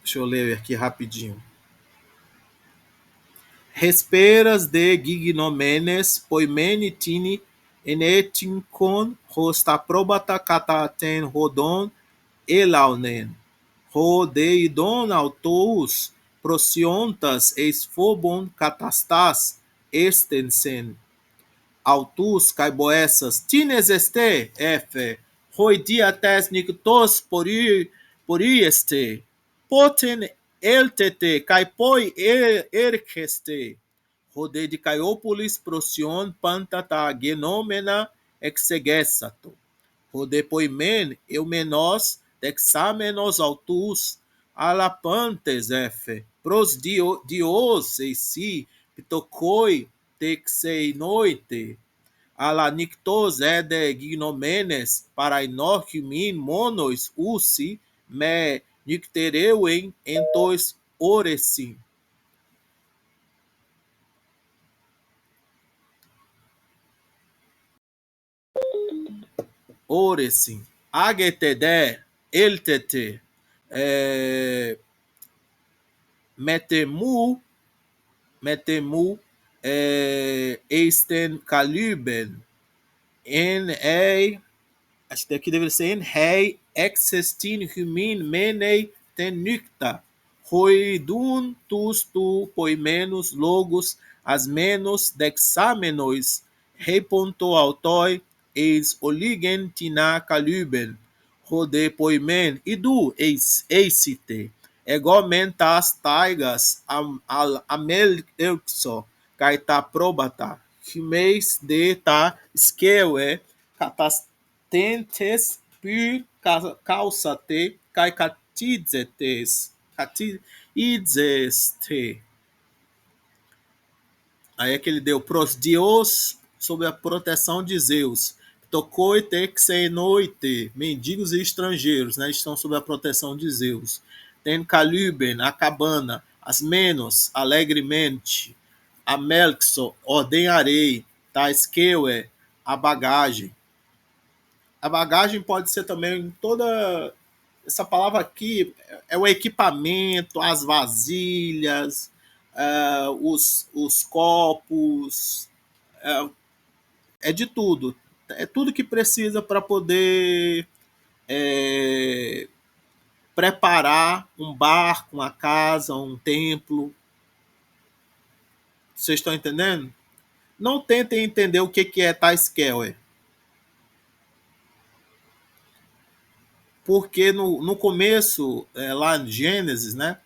Deixa eu ler aqui rapidinho. Resperas de gignomenes poimeni tini enetinkon hosta probata kataten rodon elaunen. Rodeidon autous prosiontas eis phobon katastas estensen. Autus kai boessas tines este, efe, hoidiates nictos porieste, poten eltete kai poi ercheste, rode de Caiopolis prosion pantata genomena exegesato, rode poimen eumenos dexamenos autus alapantes efe, pros dios si pitokoi texeinoite, ala nictos ede gignomenes parainochimin monos usi me nictereuen entois oresim. Oresim. Agetede, eltete, metemu, eisten caluben, acho que aqui deveria ser en rei existin humin menei tenucta, roidun tus tu poimenos logos as menos dexamenos, reponto autoi eis oligen tina caluben, rode poimen idu eisite, egomen tas taigas amelxo, kai ta probata, chimeis de ta skewe, catastentes py calçate kai catidzeste. Aí é que ele deu pros dios sob a proteção de Zeus. Tocoi texenoite, mendigos e estrangeiros, né, estão sob a proteção de Zeus. Tem Caluben, a cabana, as menos, alegremente, a Melxo, ordenarei, Taiskewe, a bagagem. A bagagem pode ser também toda. Essa palavra aqui é o equipamento, as vasilhas, os copos, é de tudo. É tudo que precisa para poder é, preparar um barco, uma casa, um templo. Vocês estão entendendo? Não tentem entender o que é Taiskewe. porque no começo, lá em Gênesis, né,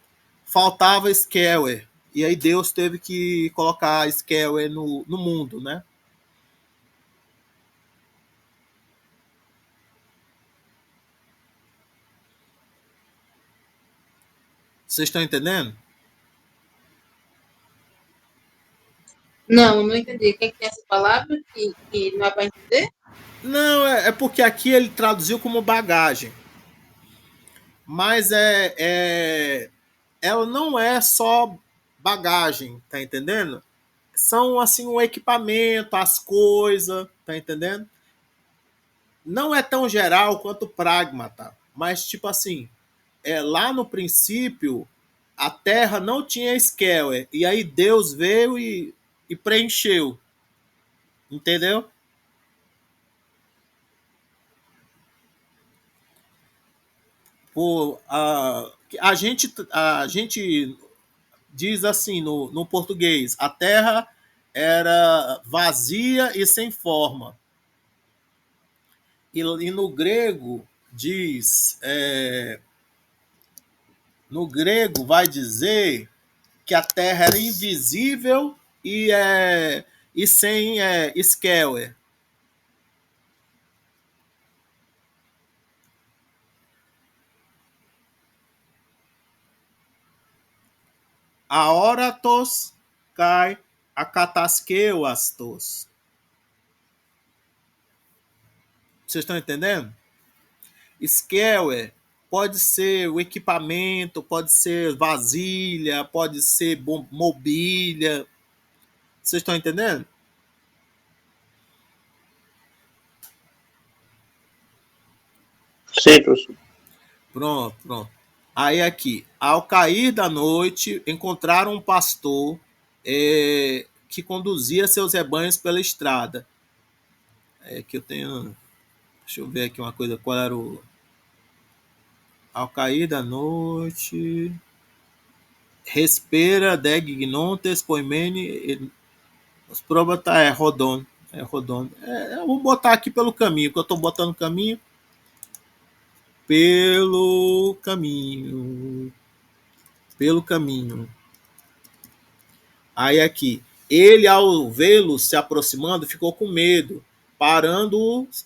faltava Skewer. E aí Deus teve que colocar Skewer no mundo, né? Vocês estão entendendo? Não, não entendi. O que é essa palavra que não é para entender? Não, é porque aqui ele traduziu como bagagem. Mas ela não é só bagagem, tá entendendo? São assim o equipamento, as coisas, tá entendendo? Não é tão geral quanto pragmata, mas tipo assim, lá no princípio a Terra não tinha Skewer, e aí Deus veio e preencheu, entendeu? Por, a gente diz assim no português, a Terra era vazia e sem forma. E no grego diz, no grego vai dizer que a Terra era invisível e sem Skewer. Aoratos kai akataskeoastos. Vocês estão entendendo? Skewer pode ser o equipamento, pode ser vasilha, pode ser mobília. Vocês estão entendendo? Sim, professor. Pronto, pronto. Aí aqui, ao cair da noite, encontraram um pastor que conduzia seus rebanhos pela estrada. É que eu tenho. Deixa eu ver aqui uma coisa. Qual era o. Ao cair da noite. Respera, deg gnontes, poimene. Os probata é rodon. É rodon. Eu vou botar aqui pelo caminho, porque eu estou botando caminho. Pelo caminho. Pelo caminho. Aí aqui, ele ao vê-lo se aproximando ficou com medo, parando-os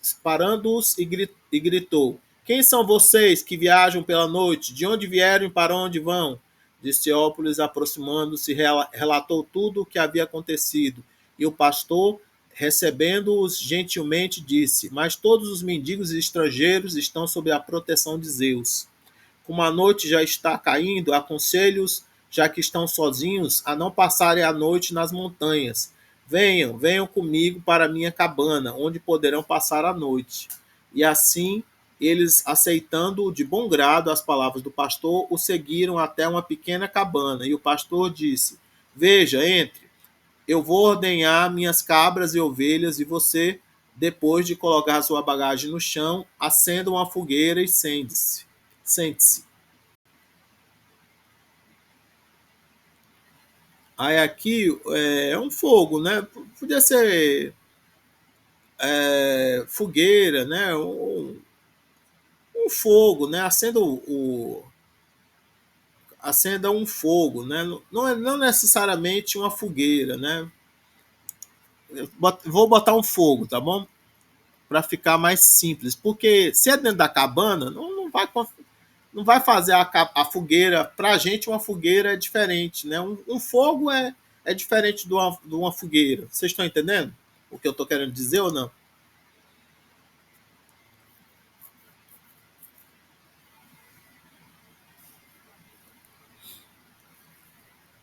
e gritou: Quem são vocês que viajam pela noite? De onde vieram e para onde vão? Distiópolis, aproximando-se, relatou tudo o que havia acontecido. E o pastor, recebendo-os gentilmente, disse: Mas todos os mendigos e estrangeiros estão sob a proteção de Zeus. Como a noite já está caindo, aconselho-os, já que estão sozinhos, a não passarem a noite nas montanhas. Venham, venham comigo para a minha cabana, onde poderão passar a noite. E assim, eles, aceitando de bom grado as palavras do pastor, o seguiram até uma pequena cabana. E o pastor disse: Veja, entre. Eu vou ordenhar minhas cabras e ovelhas, e você, depois de colocar sua bagagem no chão, acenda uma fogueira e sente-se. Sente-se. Aí aqui é um fogo, né? Podia ser fogueira, né? Um fogo, né? Acenda um fogo, né? Não é não necessariamente uma fogueira, né? Vou botar um fogo, tá bom? Para ficar mais simples, porque se é dentro da cabana, não vai fazer a fogueira. Para a gente, uma fogueira é diferente, né? Um fogo é diferente de uma fogueira. Vocês estão entendendo o que eu estou querendo dizer ou não?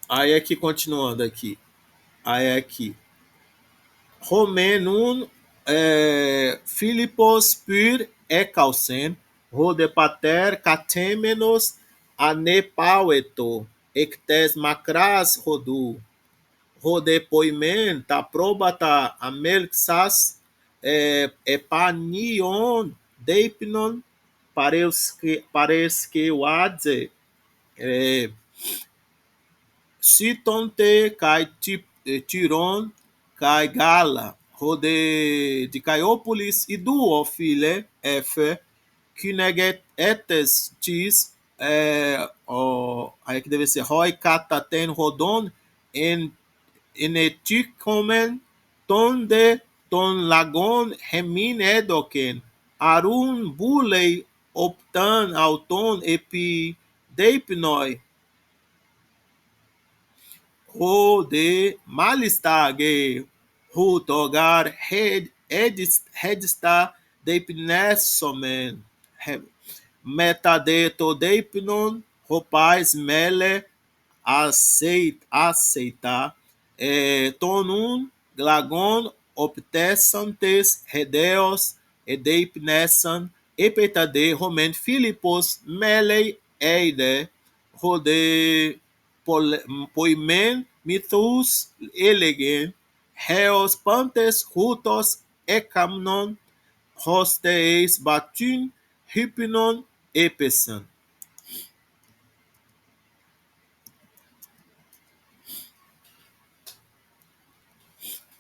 Aí aqui, continuando aqui. Aí aqui. Romenun Philippos pur ekausen, rodepater catemenos anepaueto, ectes macras rodu. Rodepoimen ta probata amelxas epanion deipnon paresque wadze Citonte kai Tiron kai Gala, rode de Caiópolis e do Ofile F, kynegetes tis, aí que deve ser Roy Kataten Rodon en Enetikomen Tonde Ton Lagon Hemin Edoken Arun Bulei Optan Auton Epi Deipnoi Ho de Malistage Hu Togar Hedsta Deipnesomen Metadeto Deipnon Ropais Mele aceitar tonum glagon optessantes redeos edeipnesan epetade romen Philippos melei eide rode poimen mithus elegen reos pantes rutos ecamnon hosteis batun hypnon epesan.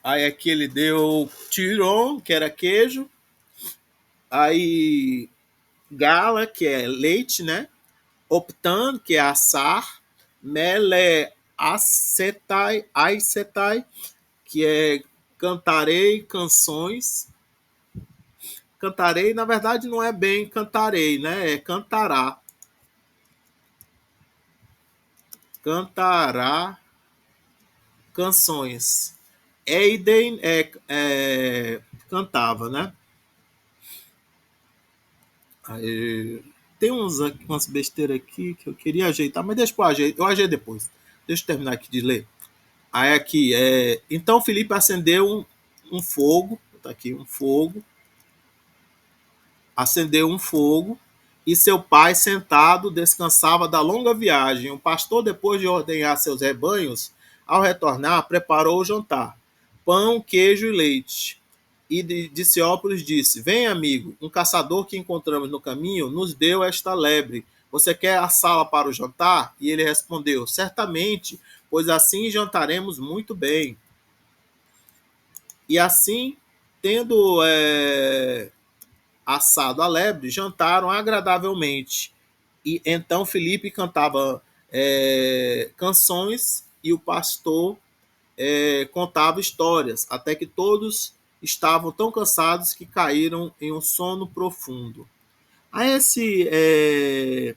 Aí aqui ele deu tiron, que era queijo. Aí gala, que é leite, né? Optan, que é assar. Mele acetai, aicetai, que é cantarei canções. Cantarei, na verdade, não é bem cantarei, né? É cantará. Cantará canções. Eiden cantava, né? Aí, tem umas besteiras aqui que eu queria ajeitar, mas deixa eu ajeito depois. Deixa eu terminar aqui de ler. Aí aqui, então Felipe acendeu um fogo, tá aqui, um fogo, acendeu um fogo, e seu pai, sentado, descansava da longa viagem. O pastor, depois de ordenhar seus rebanhos, ao retornar, preparou o jantar: pão, queijo e leite. E Diciópolis disse: vem, amigo, um caçador que encontramos no caminho nos deu esta lebre. Você quer assá-la para o jantar? E ele respondeu: certamente, pois assim jantaremos muito bem. E assim, tendo assado a lebre, jantaram agradavelmente. E então Felipe cantava canções e o pastor contava histórias, até que todos estavam tão cansados que caíram em um sono profundo. A esse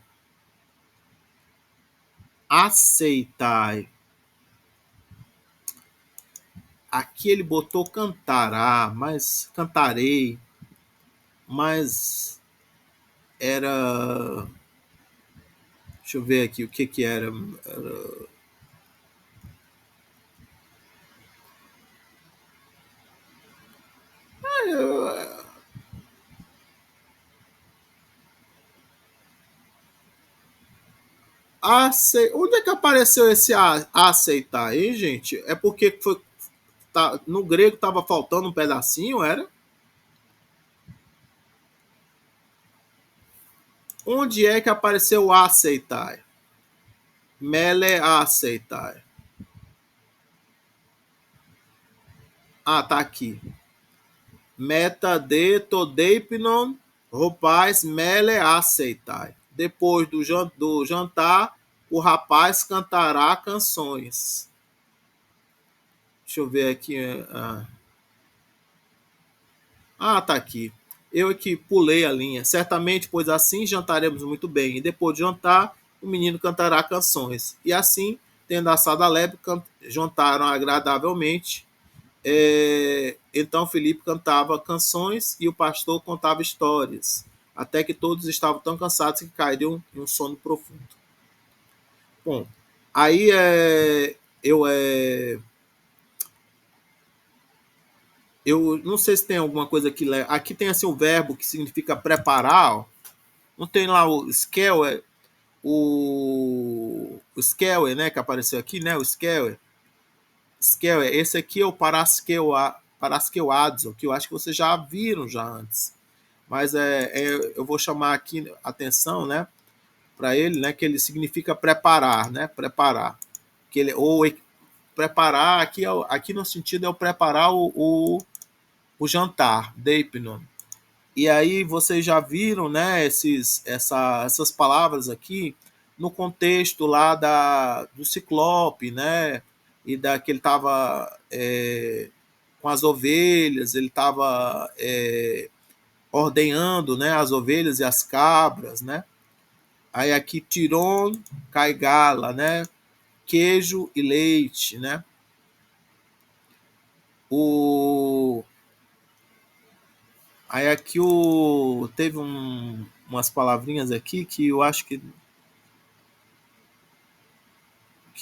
aceitai, aqui ele botou cantará, mas cantarei, mas era, deixa eu ver aqui o que era. Onde é que apareceu esse aceitar aí, gente? É porque foi, no grego estava faltando um pedacinho, era? Onde é que apareceu aceitar? Mele aceitar. Ah, tá aqui. Meta de todeipnon, rapaz mele aceitar. Depois do jantar, o rapaz cantará canções. Deixa eu ver aqui. Tá aqui. Eu aqui pulei a linha. Certamente, pois assim jantaremos muito bem. E depois de jantar, o menino cantará canções. E assim, tendo assado a lebre, jantaram agradavelmente. Então Felipe cantava canções e o pastor contava histórias, até que todos estavam tão cansados que caíram em um sono profundo. Bom, aí eu não sei se tem alguma coisa aqui. Aqui tem assim o verbo que significa preparar. Ó. Não tem lá o skewer, o skewer, né, que apareceu aqui, né, o skewer. Esse aqui é o parasqueuadzo, que eu acho que vocês já viram já antes. Mas eu vou chamar aqui a atenção, né, para ele, né, que ele significa preparar, né, preparar. Que ele, ou preparar, aqui no sentido é o preparar o jantar, deipnon. E aí vocês já viram, né, essas palavras aqui no contexto lá do Ciclope, né? E da que ele estava com as ovelhas, ele estava ordenhando, né, as ovelhas e as cabras, né? Aí aqui Tiron, Caigala, né? Queijo e leite, né? O Aí aqui teve umas palavrinhas aqui que eu acho que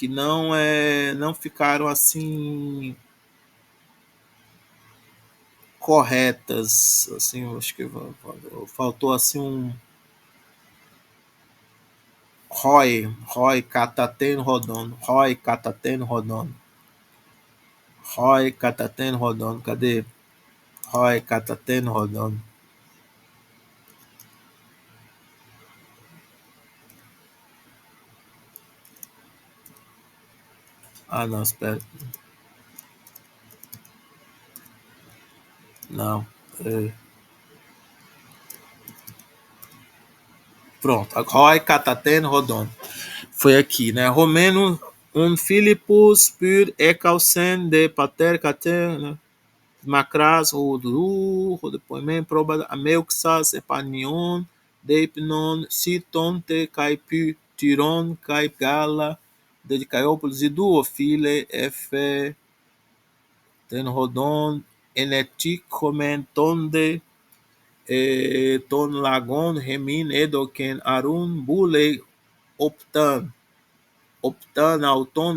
não ficaram assim corretas, assim, eu acho que faltou assim Roy Cataten Rodon, Roy Cataten Rodon, cadê? Roy Cataten Rodon. Ah, não, espera. Não. É. Pronto. Roy Cataten Rodon. Foi aqui, né? Romeno un Philippus pur ecausen de pater cater, né? Macras, o depoimento, proba ameuxas, epanion, deipnon, citonte, caipi, tiron, caipgala, de Caiópolis e duofile, efe, ten rodon, eneticomentonde, ton lagon, remin, edoken, arun, bule, optan, auton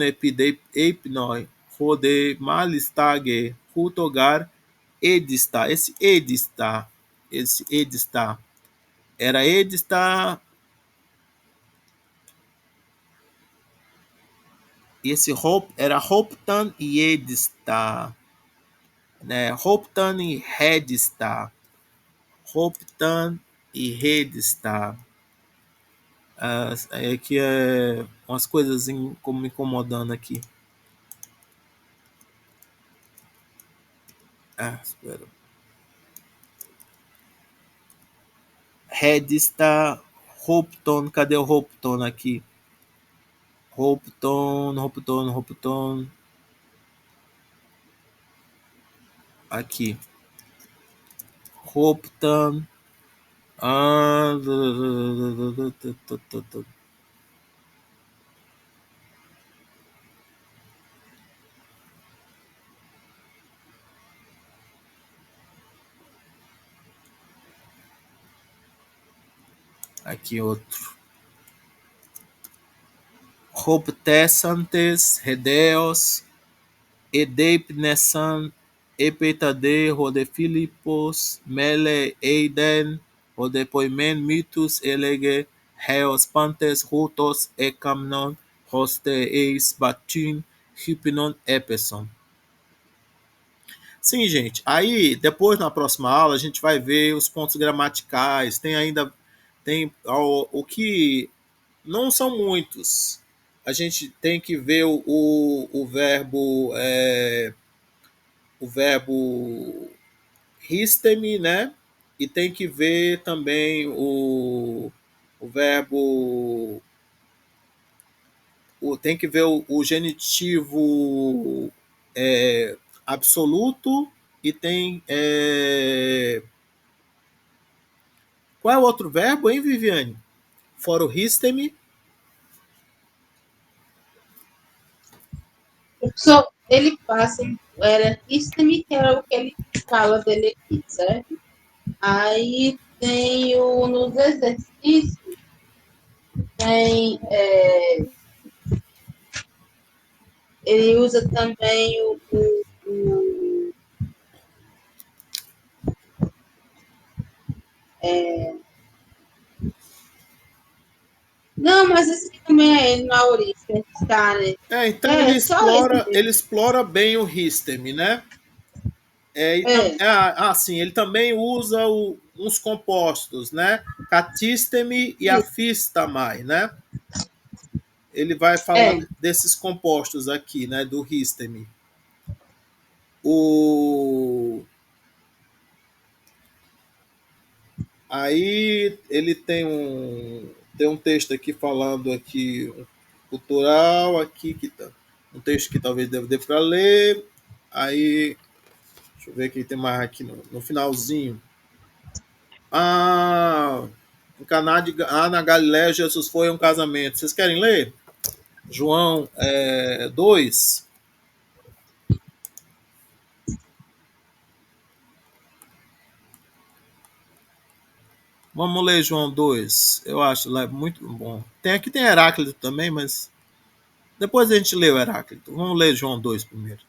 epinoi, rode malistage, rutogar, edista. Esse edista era edista, esse hop era hoptan e edista, né? Hoptan e redista, hoptan e redista. Aqui é umas coisas como me incomodando aqui. Espera. Redista, Hopton, cadê o Hopton aqui? Hopton. Aqui. Hopton. Aqui outro. Hoptessantes, Redeos, Edeipnesan, Epetade, Rodefilipos, Mele, Eiden, Rodepoimen, Mitus, Elege, Heos, Pantes, Rutos, Ecamnon, Hoste, Eis, Batin, Hypnon, Epson. Sim, gente. Aí, depois na próxima aula, a gente vai ver os pontos gramaticais. Tem o que não são muitos. A gente tem que ver o verbo histemi, né? E tem que ver também o verbo tem que ver o genitivo absoluto e tem qual é o outro verbo, hein, Viviane? Fora o histemi. Ele passa, era istemi, que era o que ele fala dele aqui, certo? Aí tem nos exercícios, tem, ele usa também não, mas esse aqui também é ele na origem, tá, né? Então ele Só esse explora, mesmo. ele explora bem o histemi, né? É, Sim, ele também usa uns compostos, né? Catistemi e isso, afistamai, né? Ele vai falar é. desses compostos aqui, né? Do histemi. O Aí ele tem um texto aqui falando aqui cultural aqui que tá um texto que talvez dê para ler. Aí deixa eu ver aqui tem mais aqui no finalzinho. Ah, em na Galiléia Jesus foi a um casamento. Vocês querem ler? João 2. Vamos ler João 2. Eu acho lá muito bom. Aqui tem Heráclito também, mas depois a gente lê o Heráclito. Vamos ler João 2 primeiro.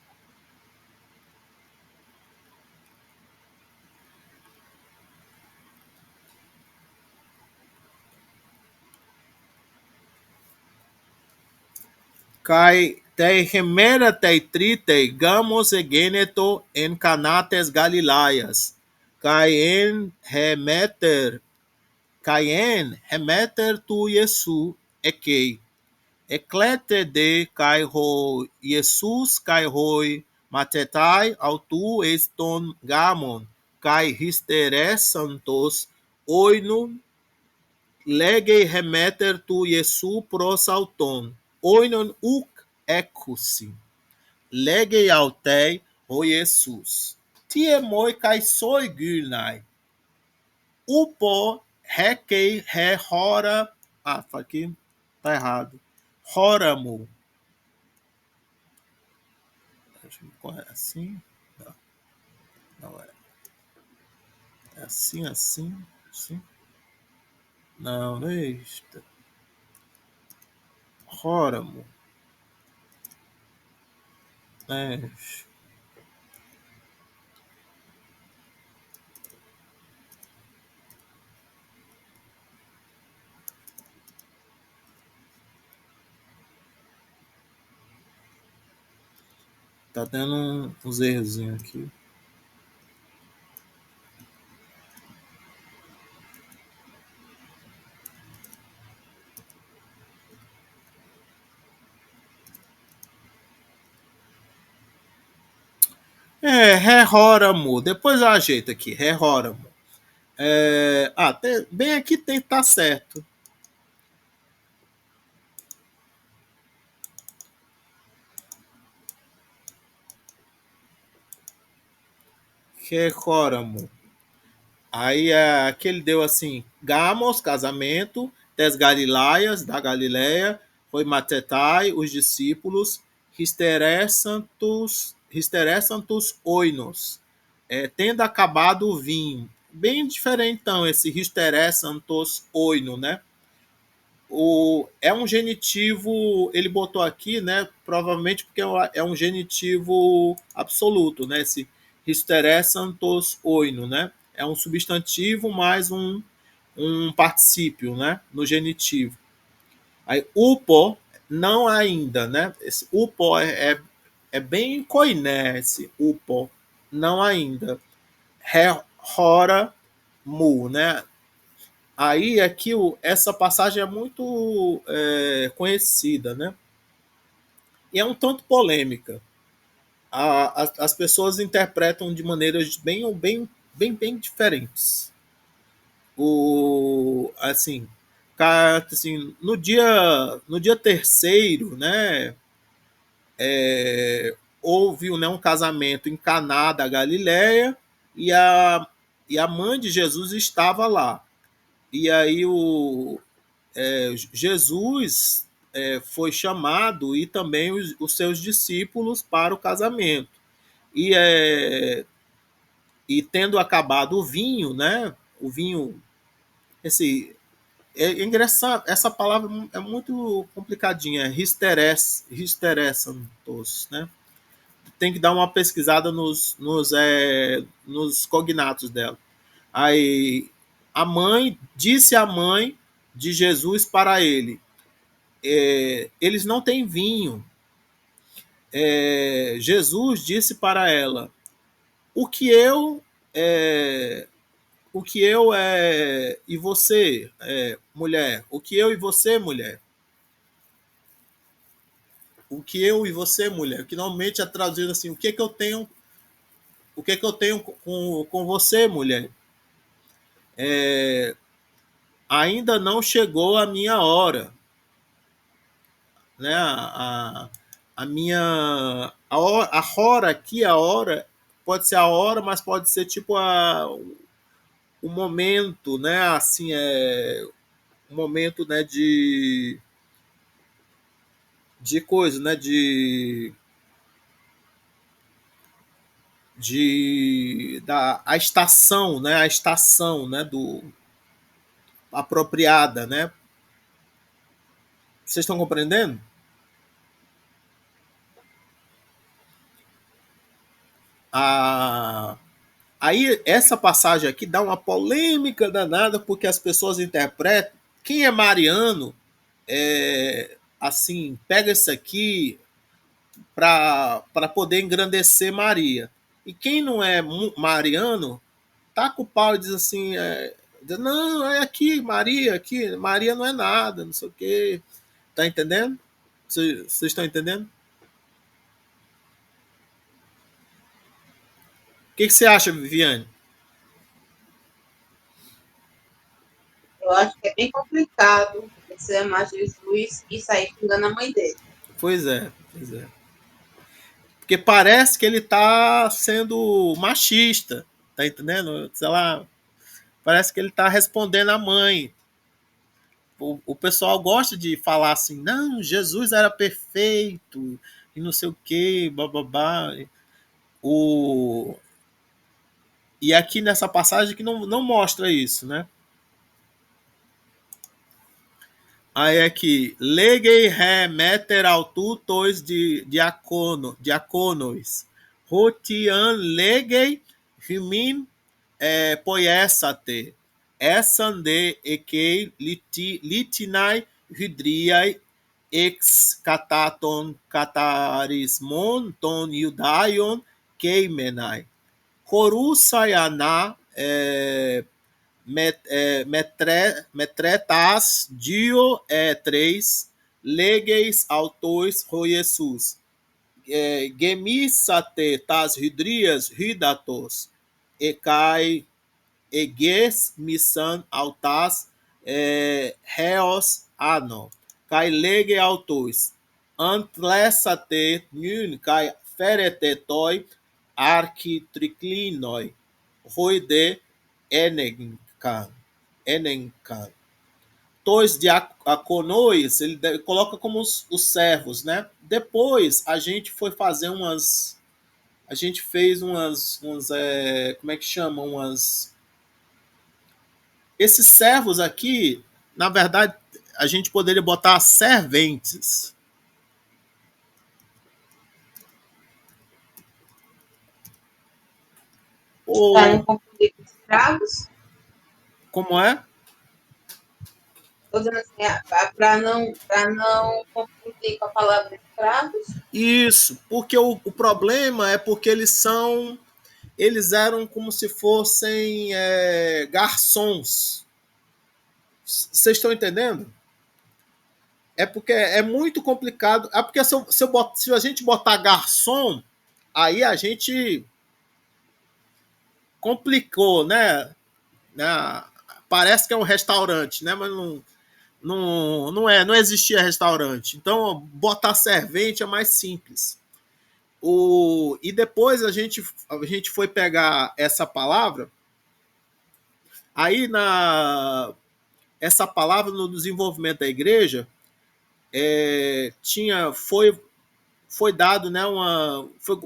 Kai te gemera te trite gamos egeneto en canates Galilaias. Kai en hemeter tu Jesu ekei. Eclete de kai ho Jesus kai hoi matetai autu eston gamon kai hysteresantos oinum lege hemeter tu Jesu pros auton oinon uk ecusi lege autei o Jesus tie moi kai soi gynai upo rekei re hora aqui tá errado Róramo. Assim? Não, não é. É assim, assim, assim. Não, não é isto. Róramo. É. Tá tendo uns errozinhos aqui. Réróramo. Depois eu ajeito aqui. Réróramo. Bem aqui tem tá certo. Réróramo. Aí aqui ele deu assim: Gamos, casamento, tes Galilaias, da Galileia, foi Matetai, os discípulos, histeressantus oinos, tendo acabado o vinho. Bem diferente, então, esse histeressantus oino, né? É um genitivo, ele botou aqui, né? Provavelmente porque é um genitivo absoluto, né? Esse hysteresantos oino, né? É um substantivo mais um particípio, né? No genitivo. Aí, upo, não ainda, né? Esse upo é bem koiné, esse upo, não ainda. Hora, mu, né? Aí aqui essa passagem é muito conhecida, né? E é um tanto polêmica. As pessoas interpretam de maneiras bem diferentes. Assim, no dia terceiro, né? Houve, né, um casamento em Caná da Galileia e a mãe de Jesus estava lá. E aí Jesus foi chamado e também os seus discípulos para o casamento. E, e tendo acabado o vinho, né? O vinho, é engraçado, essa palavra é muito complicadinha, histeressantos, né? Tem que dar uma pesquisada nos cognatos dela. Aí disse a mãe de Jesus para ele: eles não têm vinho. Jesus disse para ela: o que eu e você, mulher, o que eu e você, mulher, o que eu e você, mulher, que normalmente é traduzido assim: o que eu tenho com você, mulher. ainda não chegou a minha hora, né? A minha a hora aqui, a hora pode ser a hora, mas pode ser tipo o momento, né? Assim um momento, né? De coisa, né? A estação, né? A estação, né? Do apropriada, né? Vocês estão compreendendo? A Aí essa passagem aqui dá uma polêmica danada porque as pessoas interpretam. Quem é mariano, assim, pega isso aqui para poder engrandecer Maria. E quem não é mariano, taca o pau e diz assim, não, é aqui, Maria não é nada, não sei o quê. Tá entendendo? Vocês estão entendendo? O que você acha, Viviane? Eu acho que é bem complicado você amar Jesus e sair xingando a mãe dele. Pois é, pois é. Porque parece que ele tá sendo machista, tá entendendo? Sei lá, parece que ele tá respondendo à mãe. O pessoal gosta de falar assim, não, Jesus era perfeito, e não sei o que, bababá. O... E aqui nessa passagem que não mostra isso, né? Aí aqui, legei re meter aututos de diaconos, rotian legei rimin poiesate, essande ekei litinai hydriai ex kataton katarismon ton judaion keimenai. Korusayana metretas dio 3 legeis autois roiesus gemissate tas hydrias hydatos ecai eges missan altas reos ano kai lege autois antlesate nun kai feretetoi architriclinoi roide enenkan. Tois diaconois, ele coloca como os servos, né? Depois a gente foi fazer a gente fez como é que chama? Esses servos aqui, na verdade, a gente poderia botar serventes. Para não confundir com escravos. Como é? Estou dizendo assim, para não confundir com a palavra escravos. Isso, porque o problema é porque eles eram como se fossem garçons. Vocês estão entendendo? É porque é muito complicado. É porque se a gente botar garçom, aí a gente complicou, né? Parece que é um restaurante, né? Mas não existia restaurante. Então, botar servente é mais simples. E depois a gente foi pegar essa palavra. Aí, essa palavra no desenvolvimento da igreja foi dado, né,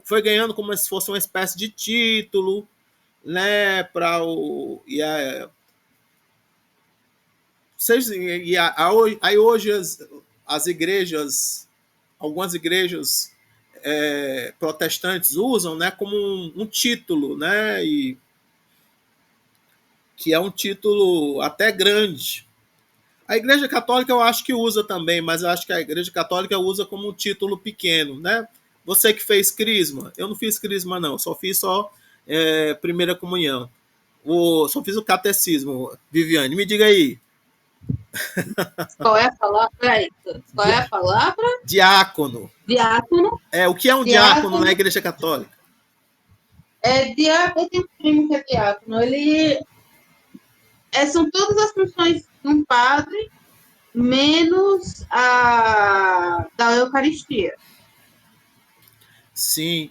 foi ganhando como se fosse uma espécie de título, né, para aí hoje as igrejas, algumas igrejas protestantes usam, né, como um título, né, e que é um título até grande. A Igreja Católica eu acho que usa também, mas eu acho que a Igreja Católica usa como um título pequeno, né? Você que fez crisma, eu não fiz crisma não, só fiz primeira comunhão. Só fiz o catecismo. Viviane, me diga aí. Qual é a palavra? Qual é a palavra? Diácono. Diácono. O que é um diácono na Igreja Católica? Diácono, eu tenho um primo que é diácono. Ele são todas as funções de um padre, menos a da Eucaristia. Sim.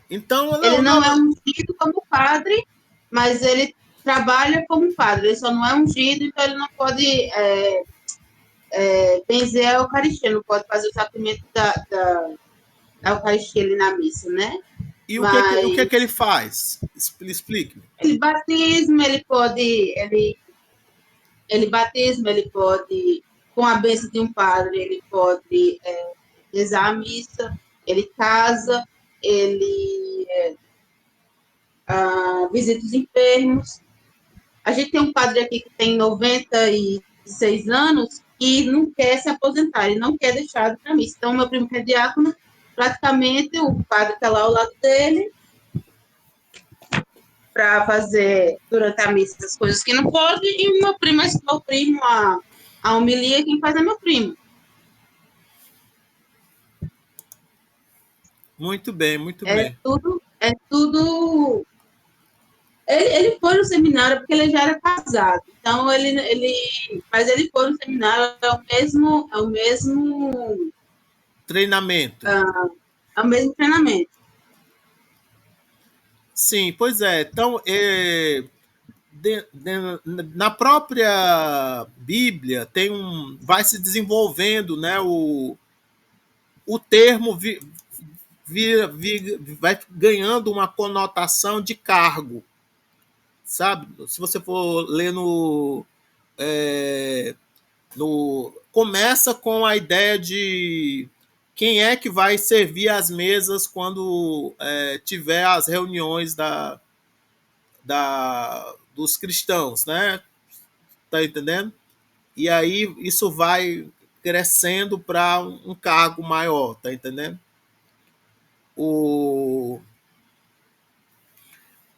Então, Ele não, não não. é ungido como padre, mas ele trabalha como padre. Ele só não é ungido, então ele não pode benzer a Eucaristia, não pode fazer o sacramento da Eucaristia ali na missa, né? E o que que ele Mas faz? Explique-me. ele batismo, ele batismo, ele pode, com a bênção de um padre, ele pode rezar a missa, ele casa, ele visita os enfermos. A gente tem um padre aqui que tem 96 anos e não quer se aposentar, ele não quer deixar de ir missa. Então, meu primo que é diácono, praticamente o padre está lá ao lado dele para fazer durante a missa as coisas que não pode, e o meu primo, a homilia, quem faz é meu primo. Muito bem, muito É bem. tudo, é tudo. Ele foi no seminário porque ele já era casado. Então mas ele foi no seminário, Treinamento. é o mesmo treinamento. Sim, pois é. Então, na própria Bíblia vai se desenvolvendo, né, o termo vai ganhando uma conotação de cargo, sabe? Se você for ler é, começa com a ideia de quem é que vai servir as mesas quando tiver as reuniões dos cristãos, né? Tá entendendo? E aí isso vai crescendo para um cargo maior, tá entendendo? O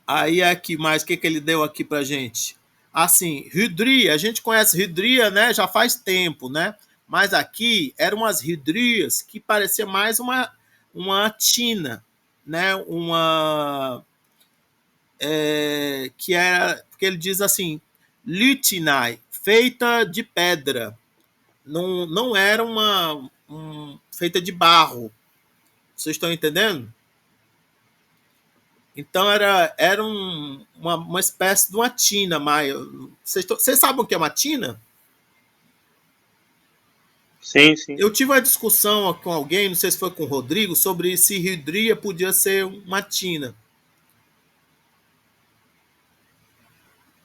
Aí aqui mais o que que ele deu aqui pra gente? Assim, hidria, a gente conhece hidria, né? Já faz tempo, né? Mas aqui eram umas hidrias que parecia mais uma tina, né? Que era, porque ele diz assim, litinai, feita de pedra, não era feita de barro. Vocês estão entendendo? Então era uma espécie de uma tina, Maia. Vocês sabem o que é uma tina? Sim, sim. Eu tive uma discussão com alguém, não sei se foi com o Rodrigo, sobre se hidria podia ser uma tina.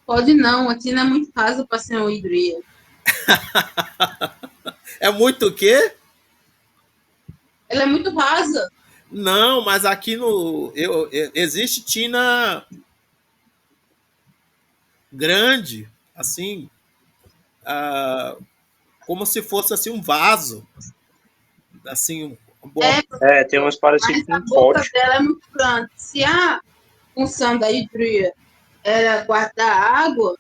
Pode não, a tina é muito rasa para ser uma hidria. É muito o quê? Ela é muito rasa. Não, mas aqui existe tina grande, assim, como se fosse assim um vaso, assim, Tem umas parecidas Mas com a um boca pote. dela é muito grande. Se a função da hidria era guardar água,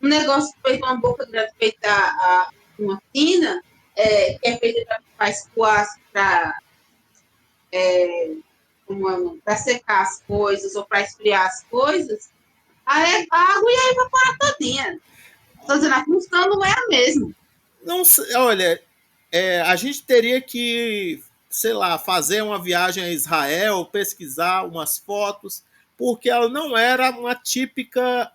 um negócio feito, uma boca grande feita uma tina, que é feita para escoar, para secar as coisas ou para esfriar as coisas, a água ia evaporar todinha. Estou dizendo, a função não é a mesma. não, olha, a gente teria que, sei lá, fazer uma viagem a Israel, pesquisar umas fotos, porque ela não era uma típica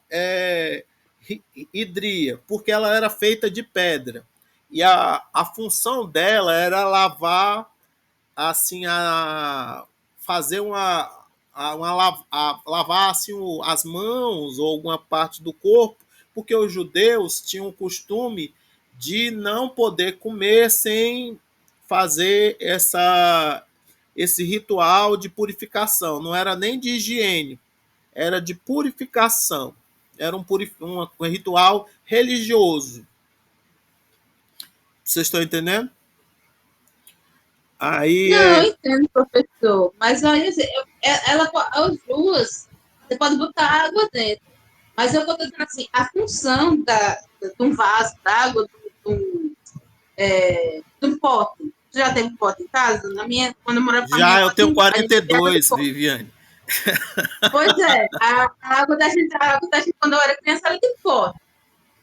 hidria, porque ela era feita de pedra. E a função dela era lavar, assim, fazer lavar assim, as mãos ou alguma parte do corpo, porque os judeus tinham o costume de não poder comer sem fazer esse ritual de purificação. Não era nem de higiene, era de purificação. Era um ritual religioso. Vocês estão entendendo? Aí Não, eu entendo, professor. Mas olha, as duas, você pode botar água dentro. Mas eu estou dizendo assim, a função de um vaso d'água, de um pote. Você já teve um pote em casa? Quando eu morava com a minha já eu avó, tenho a gente bebia água de 42, pote. Viviane. Pois é, a água da gente, quando eu era criança, era de pote.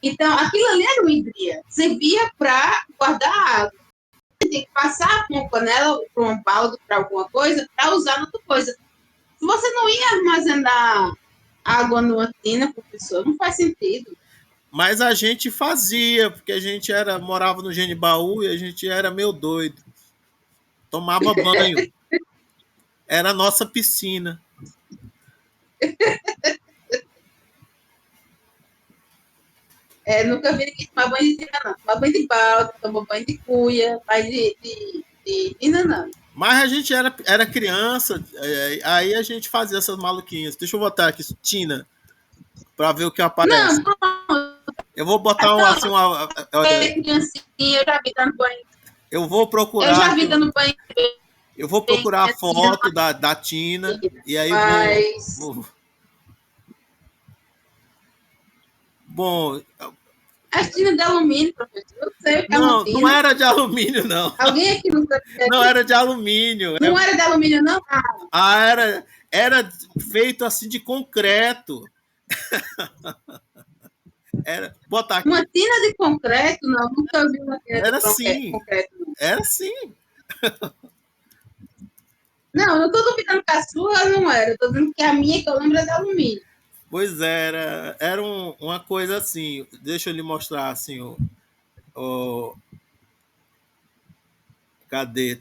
Então, aquilo ali era uma hidria. Servia para guardar água. Você tem que passar para uma panela, para um balde, para alguma coisa, para usar em outra coisa. Se você não ia armazenar água numa tina, professor, não faz sentido. Mas a gente fazia, porque a gente morava no Genibaú e a gente era meio doido. Tomava banho. Era a nossa piscina. Nunca vi ninguém tomar banho de tina, não. Tomar banho de balde, tomar banho de cuia, mas de tina, não. Mas a gente era criança, aí a gente fazia essas maluquinhas. Deixa eu botar aqui, Tina, para ver o que aparece. Não, pronto. Eu vou botar assim, Criancinha, eu já vi dando banho. Eu vou procurar. Eu já vi dando banho. Eu vou procurar a foto da Tina e aí vou. Bom. A Tina de alumínio, professor. Eu sei que não, não era de alumínio, não. Alguém aqui não sabe. Não era de alumínio. Não era de alumínio, não? Era feito assim de concreto. Botar aqui. Uma tina de concreto? Não, nunca vi uma tina era de assim. concreto. Não. Era sim. Não, não estou duvidando que a sua não era. Estou dizendo que a minha, que eu lembro, é de alumínio. Pois era uma coisa assim. Deixa eu lhe mostrar assim. Cadê?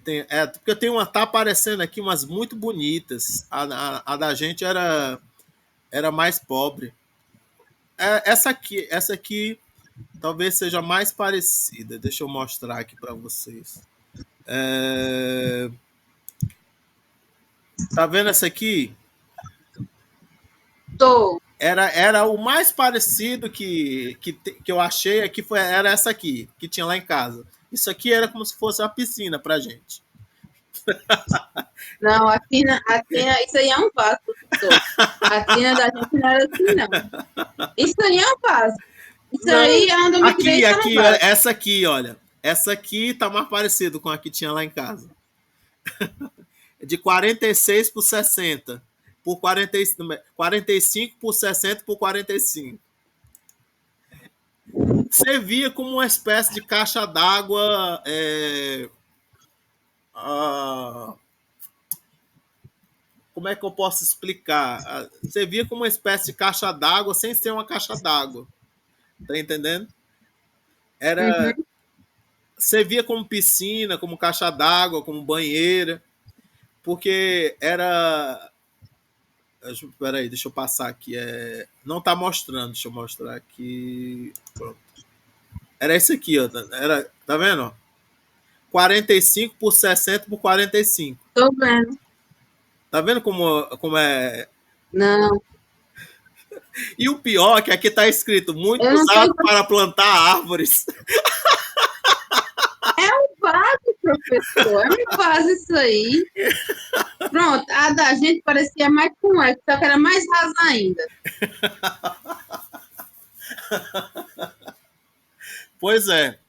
Porque tem tá aparecendo aqui umas muito bonitas. A da gente era mais pobre. Essa aqui talvez seja mais parecida. Deixa eu mostrar aqui para vocês. Tá vendo essa aqui? Tô. Era o mais parecido que eu achei aqui era essa aqui, que tinha lá em casa. Isso aqui era como se fosse uma piscina pra gente. Não, a tina, isso aí é um vaso. A tina da gente não era assim, não. Isso aí é um vaso. Isso não, aí é onde eu me criei. Aqui, essa aqui, olha. Essa aqui tá mais parecido com a que tinha lá em casa. De 46 por 60. Por 45 por 60 por 45. Servia como uma espécie de caixa d'água. Como é que eu posso explicar? Servia como uma espécie de caixa d'água sem ser uma caixa d'água. Tá entendendo? Servia como piscina, como caixa d'água, como banheira, porque era. Peraí, deixa eu passar aqui. Não tá mostrando, deixa eu mostrar aqui. Pronto. Era esse aqui, ó. Tá vendo? 45 por 60 por 45. Tô vendo. Tá vendo como é? Não. E o pior é que aqui tá escrito muito usado para plantar árvores. É um vaso, professor. É um vaso isso aí. Pronto, a da gente parecia mais com essa, só que era mais rasa ainda. Pois é.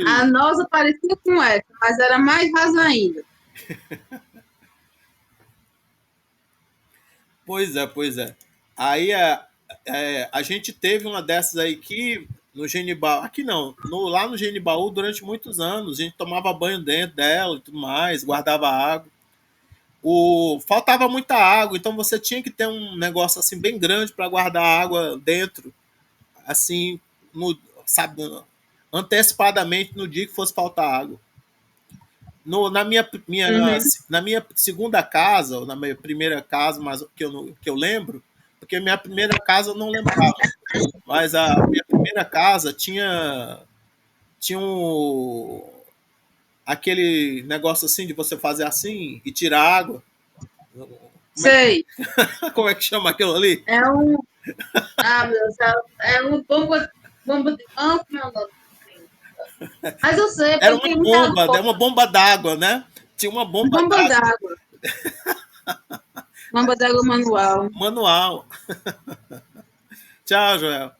A nossa parecia com essa, mas era mais rasa ainda. Pois é. Aí a gente teve uma dessas aí que no Genibaú, aqui não, lá no Genibaú durante muitos anos, a gente tomava banho dentro dela e tudo mais, guardava água. Faltava muita água, então você tinha que ter um negócio assim bem grande para guardar água dentro, assim, sabe, antecipadamente no dia que fosse faltar água. Na minha segunda casa, ou na minha primeira casa, mas que eu lembro, porque minha primeira casa eu não lembrava, mas a minha primeira casa tinha aquele negócio assim de você fazer assim e tirar água. Sei. Como é que chama aquilo ali? É um. Ah, meu Deus, é um bomba de. Meu nome. Mas eu sei. Era uma bomba d'água, né? Tinha uma bomba d'água. Bomba d'água manual. Manual. Tchau, Joel.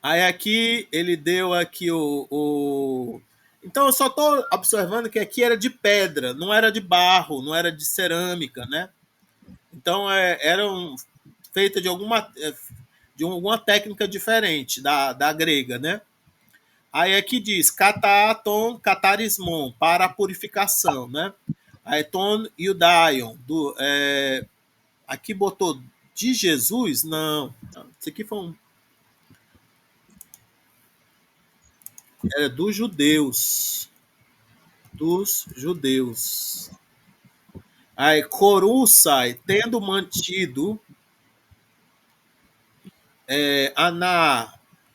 Aí aqui ele deu aqui Então eu só estou observando que aqui era de pedra, não era de barro, não era de cerâmica, né? Então eram feitas de alguma de alguma técnica diferente da grega, né? Aí aqui diz kataton katarismon, para a purificação, né? Aí ton iudaion, aqui botou de Jesus? Não. Isso aqui foi era dos judeus. Dos judeus. Aí, Coruçai, tendo mantido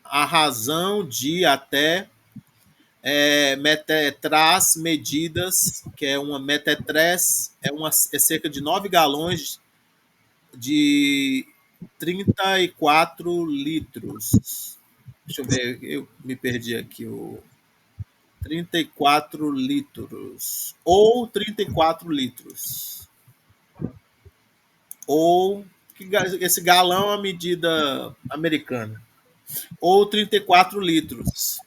a razão de até metetras medidas, que é uma metetrés, é cerca de 9 galões de 34 litros. Deixa eu ver, eu me perdi aqui. 34 litros. Ou 34 litros. Ou. Esse galão é a medida americana. Ou 34 litros.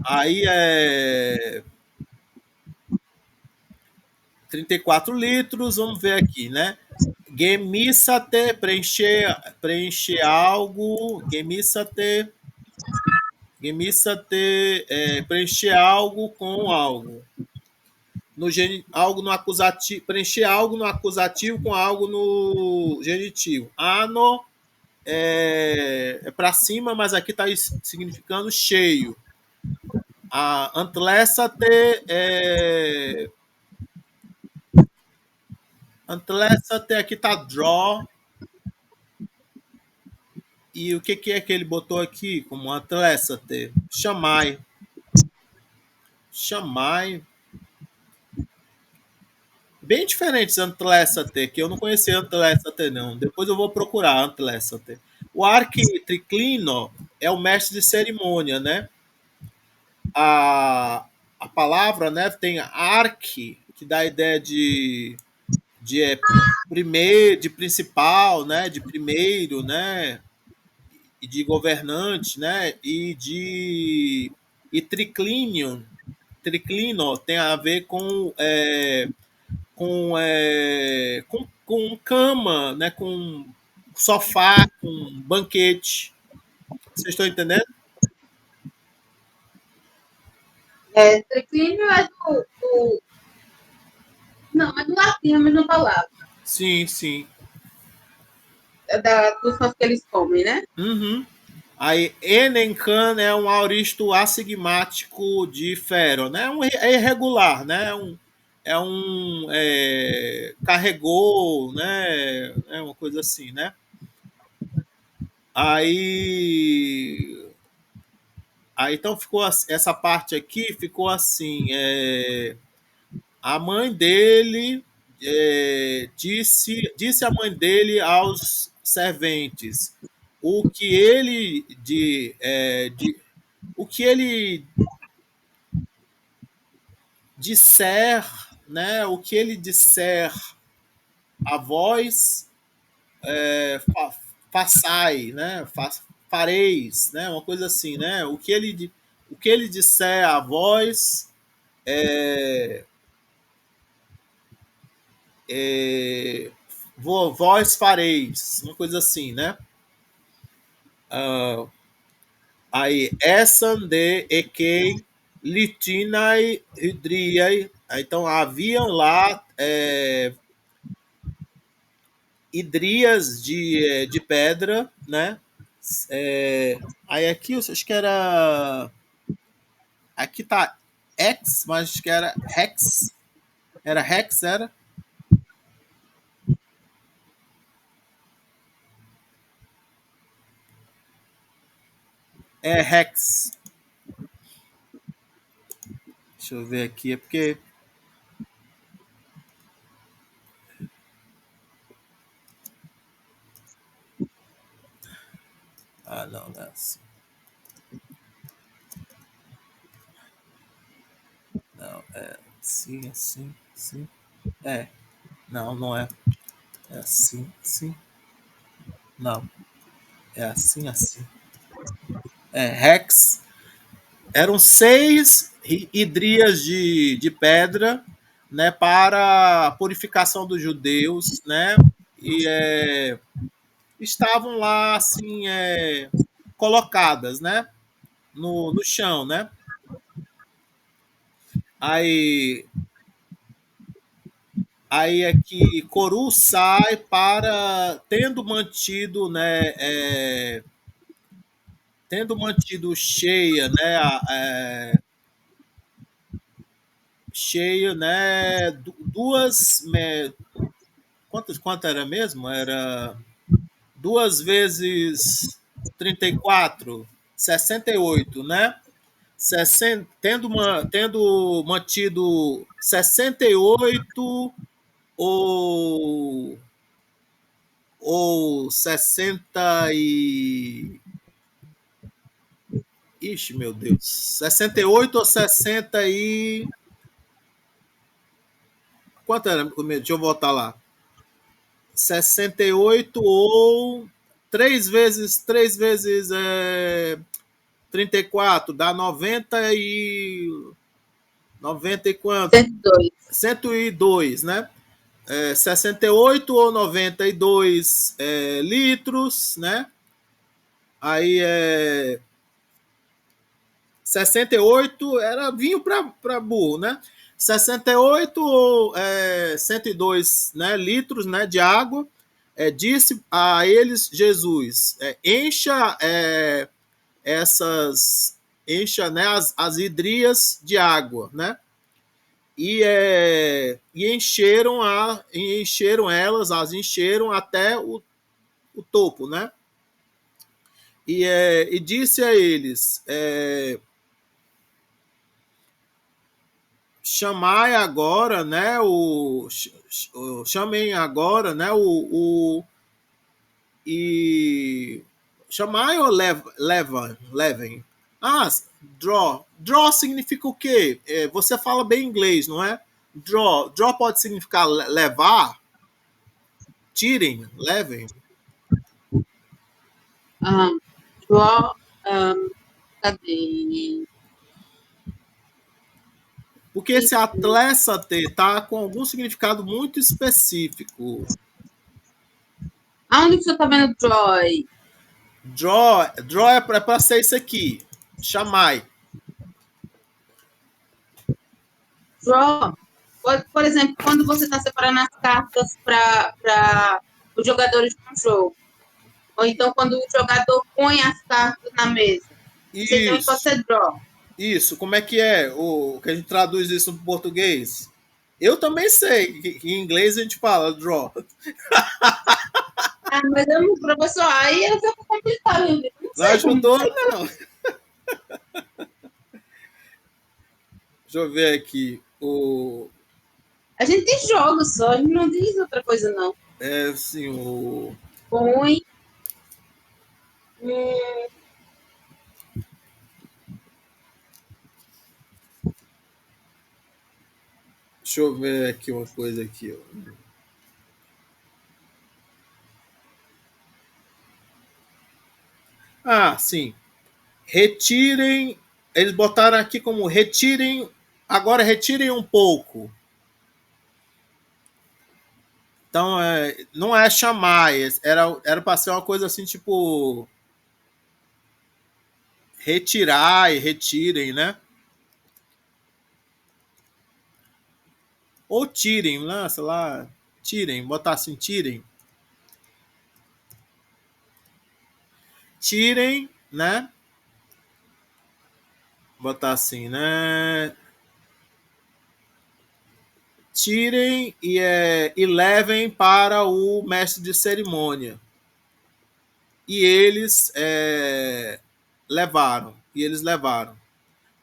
Aí é 34 litros, vamos ver aqui, né? Gemissate, preencher algo, gemissate, preencher algo com algo. Algo no acusativo, preencher algo no acusativo com algo no genitivo. Ano para cima, mas aqui está significando cheio. A antlessate Antlessate aqui tá draw. E o que é que ele botou aqui como antlessate? Chamai. Chamai. Bem diferentes antlessate, que eu não conhecia antlessate não. Depois eu vou procurar antlessate. O arquitriclino é o mestre de cerimônia, né? A palavra, né, tem arque, que dá a ideia de primeiro, de principal, né, de primeiro, né, e de governante, né, e triclínio tem a ver com cama, né, com sofá, com banquete. Vocês estão entendendo? Triclínio é não, é do latim a mesma palavra. Sim, sim. É dos pães que eles comem, né? Uhum. Aí, Enencan é um auristo assigmático de ferro, né? É irregular, né? Carregou, né? É uma coisa assim, né? Aí então ficou essa parte aqui ficou assim. A mãe dele disse a mãe dele aos serventes o que ele o que ele disser, né? O que ele disser a vós, façai, né? Fareis, né? Uma coisa assim, né? O que ele disser a vós, vós fareis, uma coisa assim, né? Aí, essan de ekei litinai hidriai. Então, haviam lá hidrias de pedra, né? Aí aqui, eu acho que era... Aqui tá X, mas acho que era Rex. Era Rex, era? É Rex. Deixa eu ver aqui, é porque... Ah, não, não é assim. Não, é assim, assim, assim. Não, não é. É assim, assim. Não, é assim, assim. Rex. Eram 6 hidrias de pedra, né, para a purificação dos judeus, né? E estavam lá assim colocadas, né, no chão, né? Aí aí é que Coru sai para tendo mantido cheia, né, cheia, né, duas, quanto era mesmo? Era duas vezes 34, 68, né? 60, tendo mantido 68 ou, ou 60 e. Ixi, meu Deus. 68 ou 60 e. Quanto era? Deixa eu voltar lá. 68 ou 3 vezes 34 dá 90 e 90 e quanto? 102. 102, né? 68 ou 92 litros, né? Aí 68 era vinho para burro, né? 68 ou 102, né, litros, né, de água. Disse a eles Jesus: encha essas, encha, né, as hidrias de água, né? E encheram elas, as encheram até o topo, né? E disse a eles: chamai agora, né? Chamem agora, né? E chamai ou levem? Ah, draw. Draw significa o quê? Você fala bem inglês, não é? Draw. Draw pode significar levar, tirem, levem. Draw, cadê? Porque esse atlésate tá com algum significado muito específico. Aonde que você tá vendo Joy? Draw é para ser isso aqui. Chamai. Draw. Por exemplo, quando você está separando as cartas para os jogadores de um jogo. Ou então quando o jogador põe as cartas na mesa. Isso aí também pode ser draw. Isso, como é que é o que a gente traduz isso para português? Eu também sei que em inglês a gente fala draw. Mas eu, professor, aí eu fico complicado. Não ajudou, não. Deixa eu ver aqui. A gente tem jogos só, a gente não diz outra coisa, não. Assim, o. Põe. Deixa eu ver aqui uma coisa aqui. Ó. Ah, sim. Retirem. Eles botaram aqui como retirem. Agora retirem um pouco. Então, não é chamar. Era para ser uma coisa assim, tipo. Retirar e retirem, né? Ou tirem, né? Sei lá. Tirem, botar assim, tirem. Tirem, né? Botar assim, né? Tirem e levem para o mestre de cerimônia. E eles levaram. E eles levaram.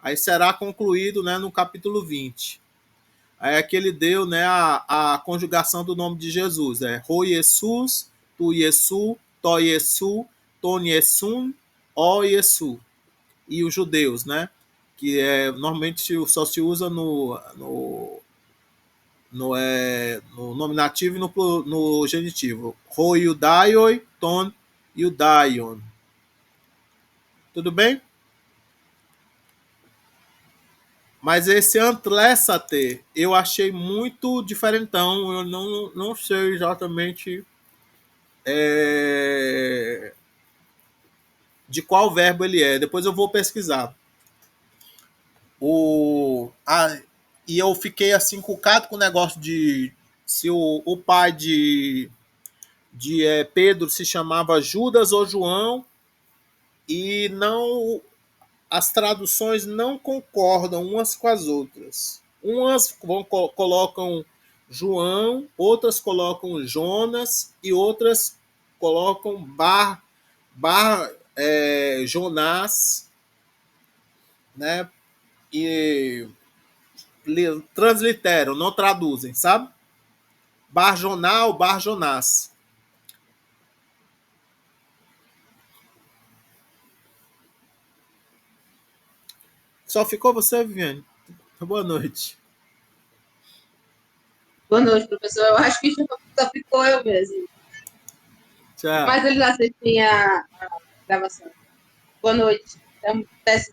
Aí será concluído, né, no capítulo 20. Aí é que ele deu, né, a conjugação do nome de Jesus. Ro Jesus, Tu Yesu, To Yesu, Ton Yesun, O Yesu. E os judeus, né? Que normalmente só se usa no nominativo e no genitivo. Ro Yudaioi, Ton Yudaion. Tudo bem? Mas esse Antlessate eu achei muito diferentão. Eu não sei exatamente de qual verbo ele é. Depois eu vou pesquisar. E eu fiquei assim cucado com o negócio de se o pai de Pedro se chamava Judas ou João, e não, as traduções não concordam umas com as outras. Umas colocam João, outras colocam Jonas e outras colocam Jonás, né? E transliteram, não traduzem, sabe? Bar-Jonal, Bar-Jonás. Só ficou você, Viviane? Boa noite. Boa noite, professor. Eu acho que só ficou eu mesmo. Tchau. Mas eles assistem a gravação. Boa noite. Então, peço